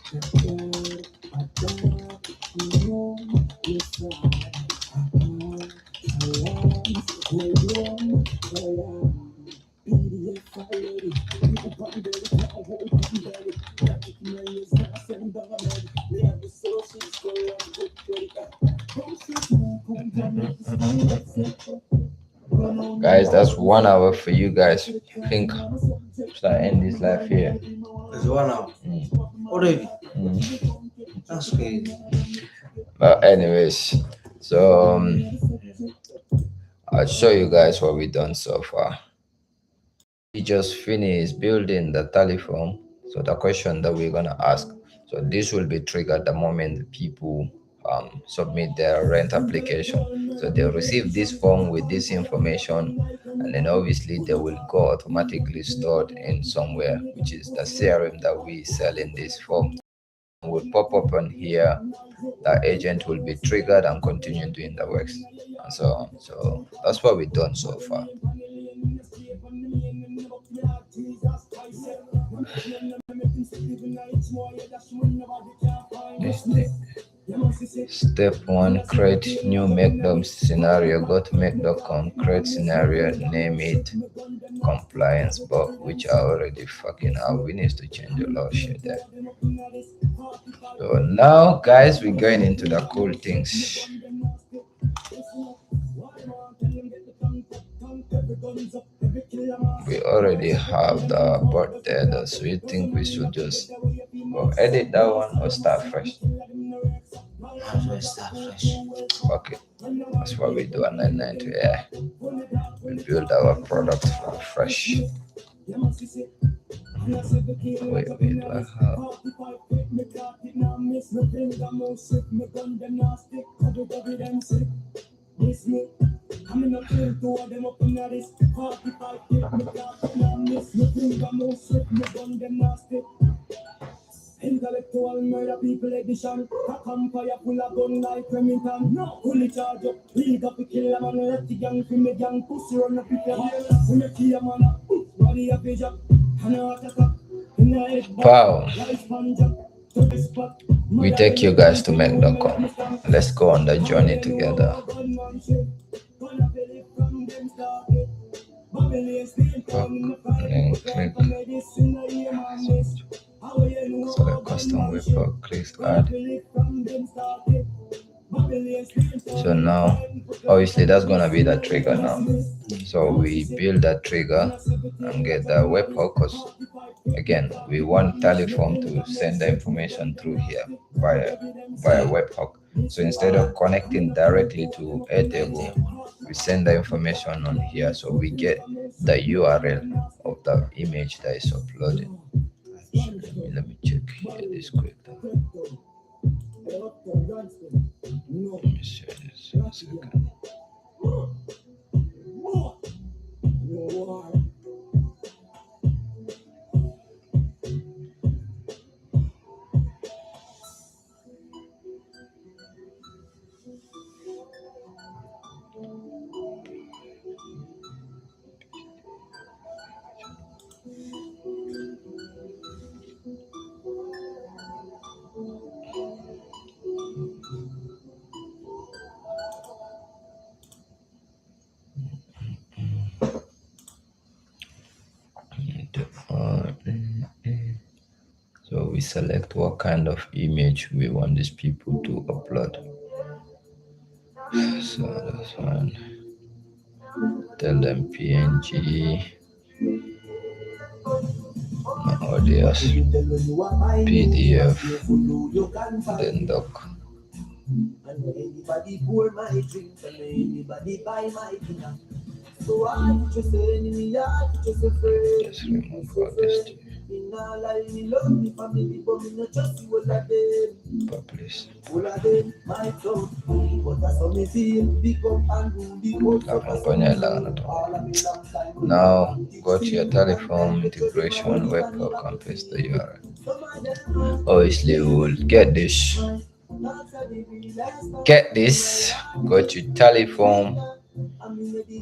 Guys, that's 1 hour for you guys. I think should I end this live here? It's 1 hour. Mm. Already. Mm. That's crazy. But anyways, so I'll show you guys what we've done so far. We just finished building the telephone. So the question that we're gonna ask, so this will be triggered the moment the people submit their rent application. So they'll receive this form with this information, and then obviously they will go automatically stored in somewhere, which is the CRM that we sell in this form. Will pop up on here. The agent will be triggered and continue doing the works and so on. So that's what we've done so far. This thing. Step 1, create new Make.com scenario. Go to make.com, create scenario, name it compliance bug, which I already fucking have. We need to change a lot of shit there. So now guys, we're going into the cool things. We already have the birthday, so you think we should just edit that one or start fresh? How start fresh? Okay, that's what we do at 992. Yeah, we build our product from fresh. Wait, do I have? Intellectual murder people edition. A campfire full of gun like Remington. No, fully charge up. We got to kill a man. Let the gang for me gang. Pussy run up with your head. We make you a man. Body a page up. And a attack. In the head. Wow. Life sponge up. To the spot. We take you guys to Make.com. Let's go on the journey together. And click. Select custom webhook, click add. So now obviously that's gonna be the trigger now. So we build that trigger and get the webhook, because again we want telephone to send the information through here via webhook. So instead of connecting directly to Airtable, we send the information on here, so we get the URL of the image that is uploaded. Let me check here this quick. Let me share this in a second. So we select what kind of image we want these people to upload. So that's one. Tell them PNG, audios, PDF, then doc. Anybody pour my drink and anybody buy my dinner. So I just say me, I just afraid. Just remove all this. In all I love me family, but me not trust you all of them. Publish. All of them, my thought. But that's how me feel. Become and do Now go to your telephone integration webhook and paste the URL. Obviously we will get this. Go to telephone.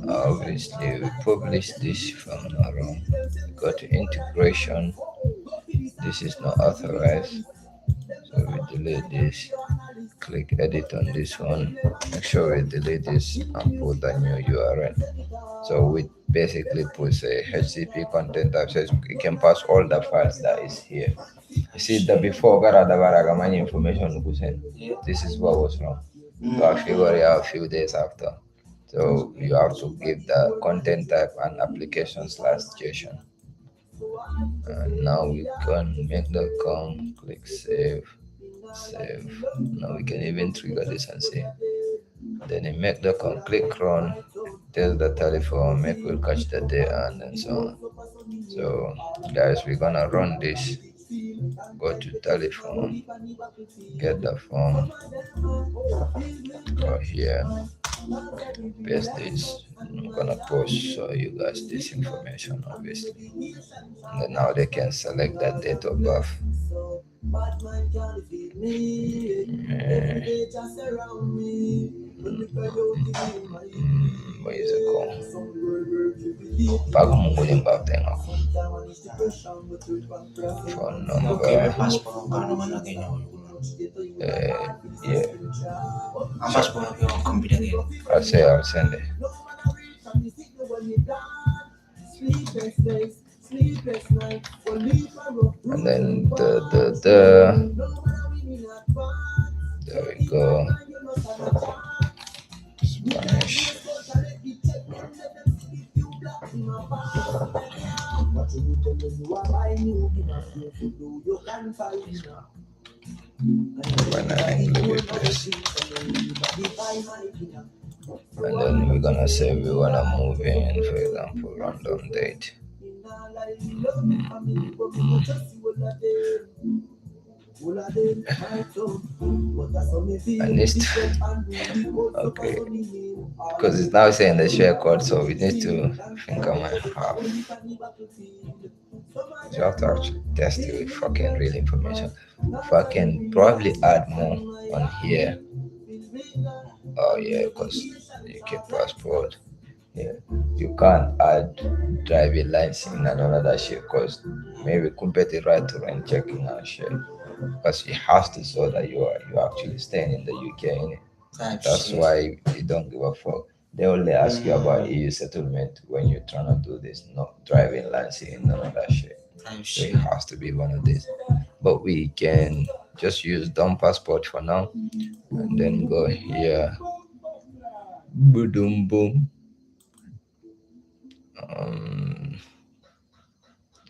Obviously we publish this from now on. Go to integration, this is not authorized. So we delete this. Click edit on this one. Make sure we delete this and put the new URL. So we basically put a HTTP content type, so it can pass all the files that is here. You see the before many information we send. This is what was wrong. So I figured it out a few days after. So you have to give the content type and application / JSON. And now we can make the com, click save. Now we can even trigger this and see. Then in make the com, click run, tell the telephone, make will catch the day and then so on. So guys, we're gonna run this. Go to telephone, get the phone, go here, paste this. I'm gonna post show you guys this information obviously. And then now they can select that date of birth. Where is it called? Bago mo ko yung birthday ako. Phone Okay, may number. passport ko naman na ganyan. Yeah. Ang passport ko yung computer ko. I'll send it. And then there we go. Spanish. When I include this. And then we're gonna say we wanna move in, for example, random date. I need to okay, because it's now saying the share code, so we need to think I might have. You have to actually test it with fucking real information. If I can probably add more on here. Oh yeah, because UK passport. Yeah, you can't add driving license and all of that shit because maybe compare right to rent checking and shit. Because it has to show that you actually staying in the UK. Innit? That's why you don't give a fuck. They only ask you about EU settlement when you're trying to do this, not driving license and all of that shit. So it has to be one of these. But we can just use dumb passport for now and then go here. Boom boom.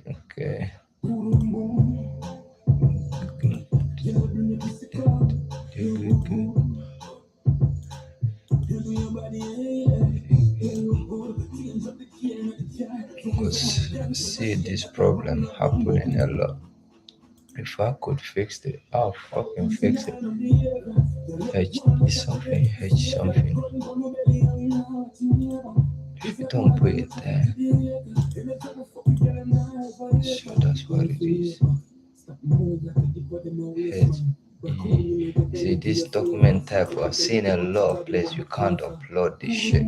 Okay. Because see this problem happening a lot. If I could fix it, I'll fucking fix it. H is something, H something. If you don't put it there, so that's what it is. H, E. See this document type, I've seen a lot of places you can't upload this shit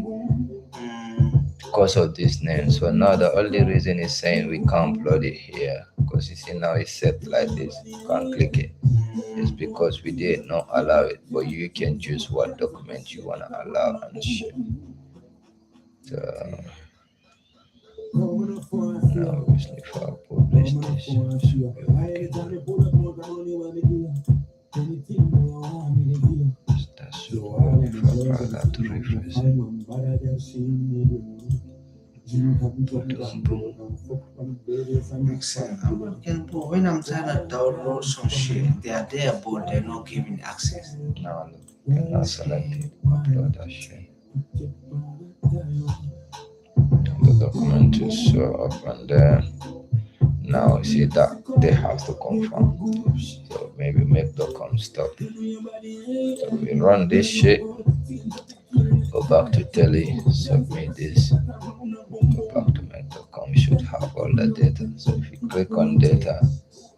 because of this name. So now the only reason is saying we can't upload it here because you see now it's set like this. You can't click it. It's because we did not allow it, but you can choose what document you want to allow and shit. So now obviously if I publish this, that's so if I have to refresh it. Makes sense. When I'm trying to download some shit, they are there, but they're not giving access. Now look, can now select it, upload that shit. The document is up and there. Now see that they have to confirm. So maybe make.com stop. So we run this shit. Go back to tele, submit this. Go back to make.com. You should have all the data. So if you click on data,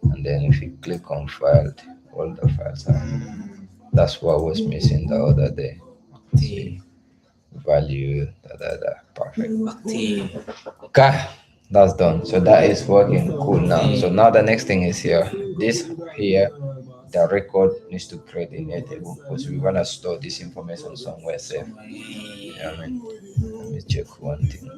and then if you click on file, all the files are. That's what was missing the other day. See, value, perfect. Okay. That's done. So that is working cool now. So now the next thing is here. This here, the record needs to create a new table because we wanna store this information somewhere safe. Yeah, I mean, let me check one thing.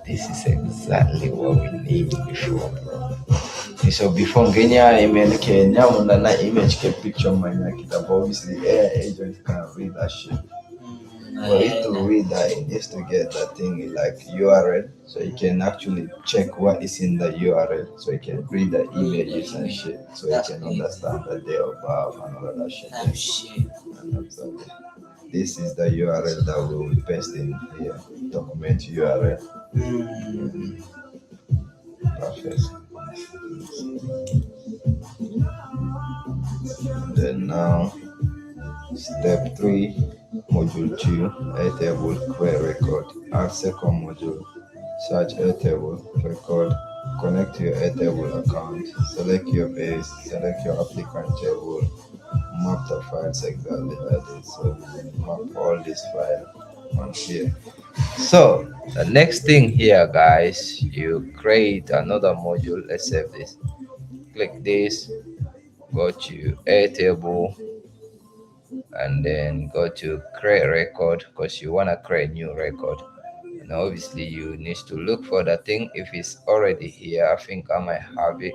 This is exactly what we need before, bro. So before Kenya email Kenya na image ke picture manya kita, but obviously AI agent can read that shit. For it to read that, it needs to get that thing like URL, so you can actually check what is in the URL, so you can read the images and shit, so you can understand the day of birth and all of that shit. And absolutely. This is the URL that we will paste in here. Document URL. Perfect. Then now, step 3, module 2, Airtable create record. Add second module, search Airtable record. Connect to your Airtable account. Select your base. Select your applicant table. Map the files exactly like this. So map all this file on here. So the next thing here, guys, you create another module. Let's save this. Click this, go to Airtable, and then go to create record because you want to create new record. And obviously you need to look for the thing. If it's already here, I think I might have it,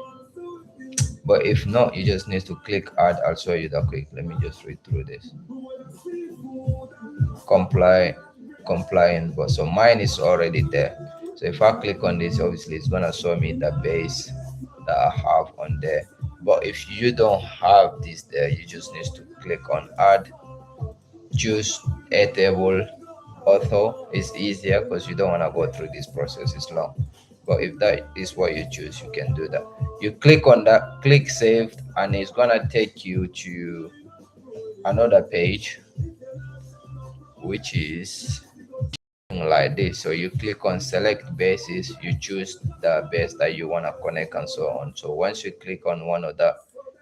but if not, you just need to click add. I'll show you that quick. Let me just read through this. Compliant, but so mine is already there. So if I click on this, obviously it's gonna show me the base that I have on there. But if you don't have this there, you just need to click on add, choose Airtable author. It's easier because you don't want to go through this process, it's long. But if that is what you choose, you can do that. You click on that, click saved, and it's gonna take you to another page, which is like this. So you click on select bases, you choose the base that you want to connect and so on. So once you click on one of that,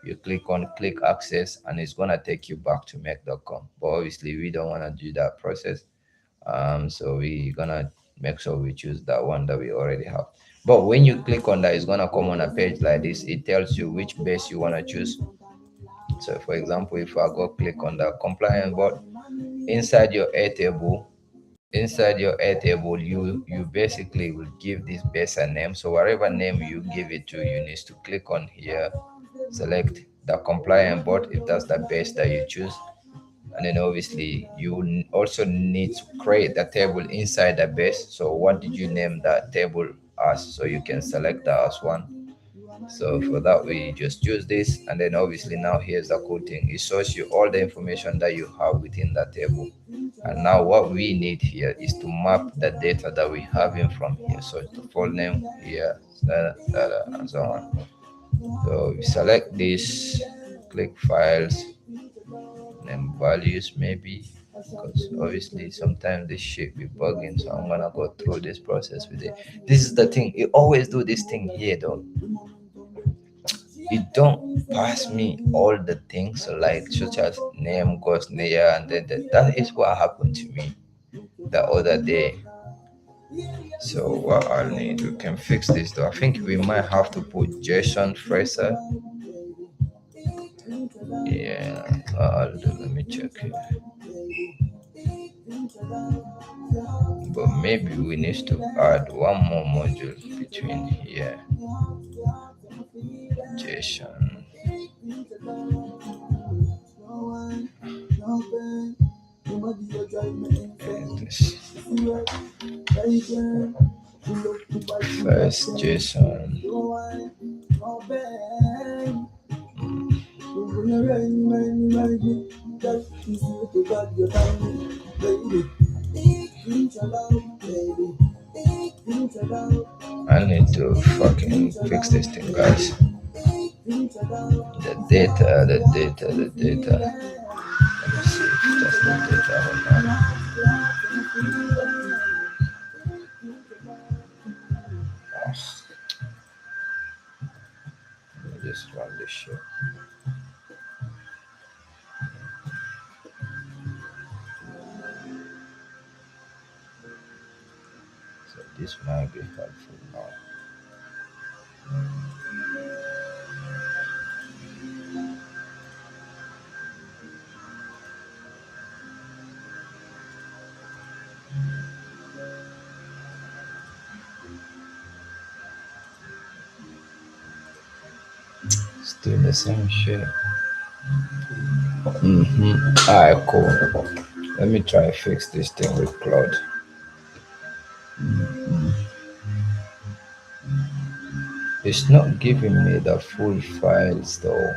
you click on click access, and it's going to take you back to make.com. But obviously we don't want to do that process, so we're gonna make sure we choose that one that we already have. But when you click on that, it's gonna come on a page like this. It tells you which base you want to choose. So for example, if I go click on the compliant board, inside your Airtable, you basically will give this base a name. So whatever name you give it to, you need to click on here, select the compliant board if that's the base that you choose, and then obviously you also need to create the table inside the base. So what did you name that table as? So you can select that as one. So for that, we just choose this, and then obviously now here's the cool thing. It shows you all the information that you have within that table. And now what we need here is to map the data that we have in from here. So the full name here, and so on. So we select this, click files, name values maybe, because obviously sometimes this shit be bugging. So I'm gonna go through this process with it. This is the thing. You always do this thing here though. It don't pass me all the things like such as name goes there, and then that is what happened to me the other day. So what I'll need, we can fix this though. I think we might have to put Jason Fraser. Yeah, what I'll do, let me check here. But maybe we need to add one more module between here. Jason. First Jason. I need to fucking fix this thing, guys. The data. Let me see if that's the data or not. Let me just run this shit. So this might be helpful now. Still the same shit. Alright, cool. Let me try to fix this thing with Claude. It's not giving me the full files though.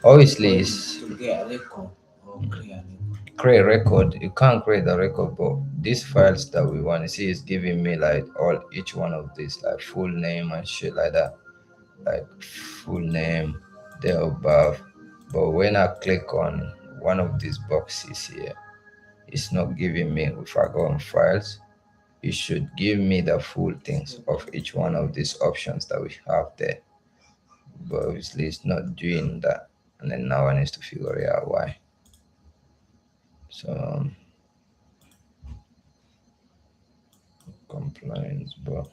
Obviously, it's To get a record or create a record. create record. You can't create a record, but these files that we want to see is giving me like each one of these, like full name and shit like that, like full name, there above. But when I click on one of these boxes here, it's not giving me. If I go on files, it should give me the full things of each one of these options that we have there. But obviously, it's not doing that, and then now I need to figure out why. So compliance, but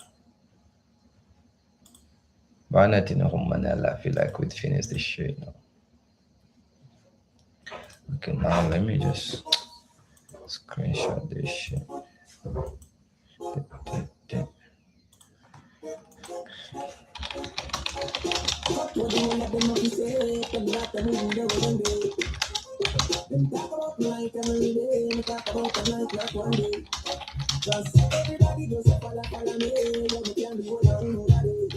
nothing I feel like we'd finish this shit now. Okay, now let me just screenshot this shit. Them talk about me like every day, me talk about them like not one day. Cause everybody just follow me, but me can't do what I know that day.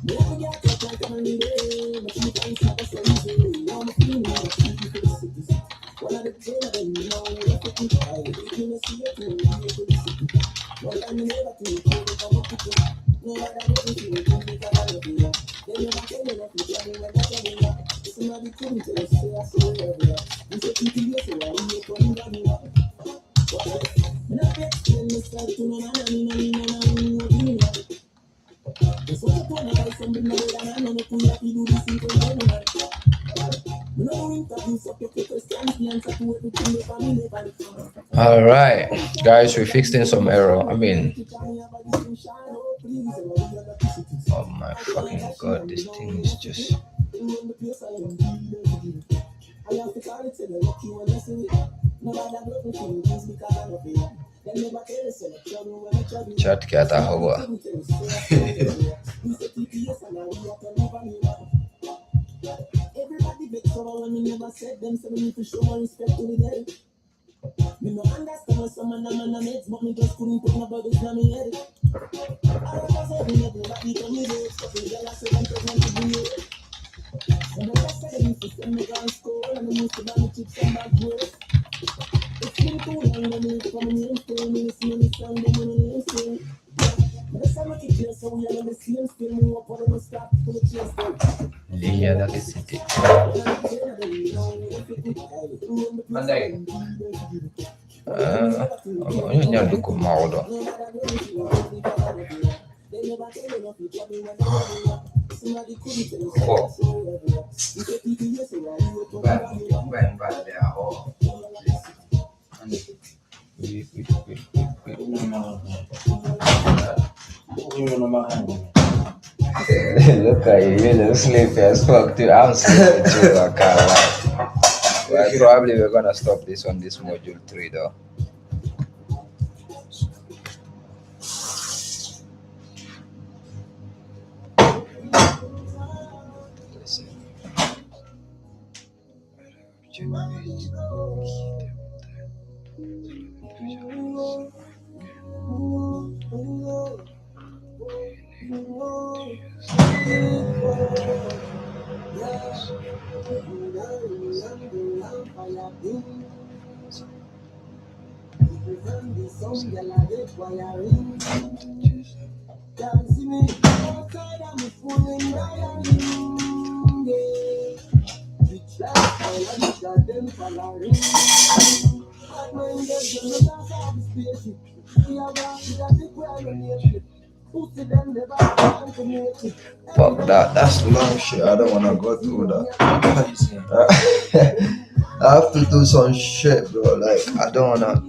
Me never get touched like every day, but she can't stop us so easy. Now me feeling like she for the city. One of the jail of them, now we have to think about it. If you don't see it, you will be for the city. One time me never think, you will come up with it. No matter what you feel, you think I love you. They never tell me nothing, tell me when I tell you. Somebody couldn't tell us, say I saw everywhere. You say people here, so I will make one down here. I'm not explaining myself to no man, no. Just what you want to buy something, no way, and I know you have to do this in for anyone. No interviews up your questions, the answer to everything the family can. All right, guys, we're fixing some error. I mean, oh my fucking god, this thing is just. Chat kata hawa. Everybody big so when me never said them, so me need to show my respect to the dead. Me no understand what some man a meds, but me just couldn't put my bodies in my head. I was having everybody come with it, so the girl I said I'm pregnant to be it. And the rest of them used to send me down school, and they used to buy me chips and bad growth. It's been too long, when me come in here, still me listen to sound, them when me still. But the summer kick here, so we are on the same still, me up on the stop, to the chase still. Liya da city. Mandai. Nya duku maudo. Look at you, you're sleepy as fuck too. I'm sleepy too, I can't lie. Well, probably we're gonna stop this on this module 3 though. Present the some girl I get wiring. Can't see me outside, I'm fooling wiring. Yeah. Rich life, I like that them following. Bad mind girls, them not dance out the spaceship. We are back to that big where you need it. Pussy them never want to make it. Fuck that. That's long shit. I don't wanna go through that. What you saying? I have to do some shit, bro. Like I don't wanna.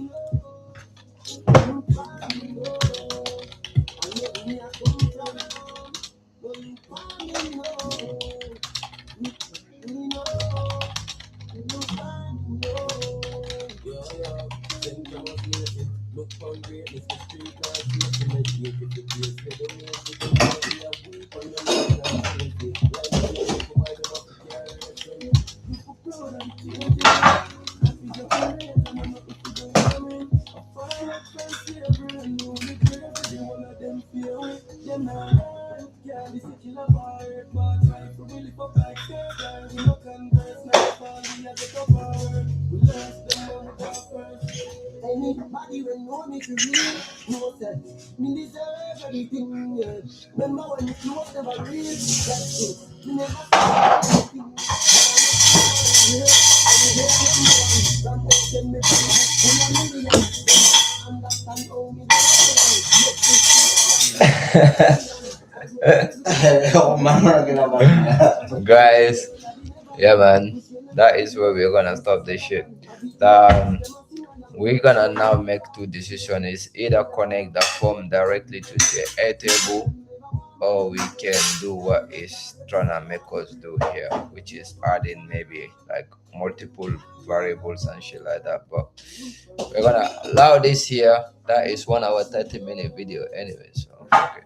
Anybody when know me to real, know that me deserve everything. Yeah. Remember when you close never real, that's it. Me never saw anything. Oh man, rocking about that. Guys, yeah, man. That is where we're gonna stop this shit. We're gonna now make two decisions: is either connect the phone directly to the Airtable, or we can do what is trying to make us do here, which is adding maybe like multiple variables and shit like that. But we're gonna allow this here. That is 1 hour 30-minute video anyway. So okay.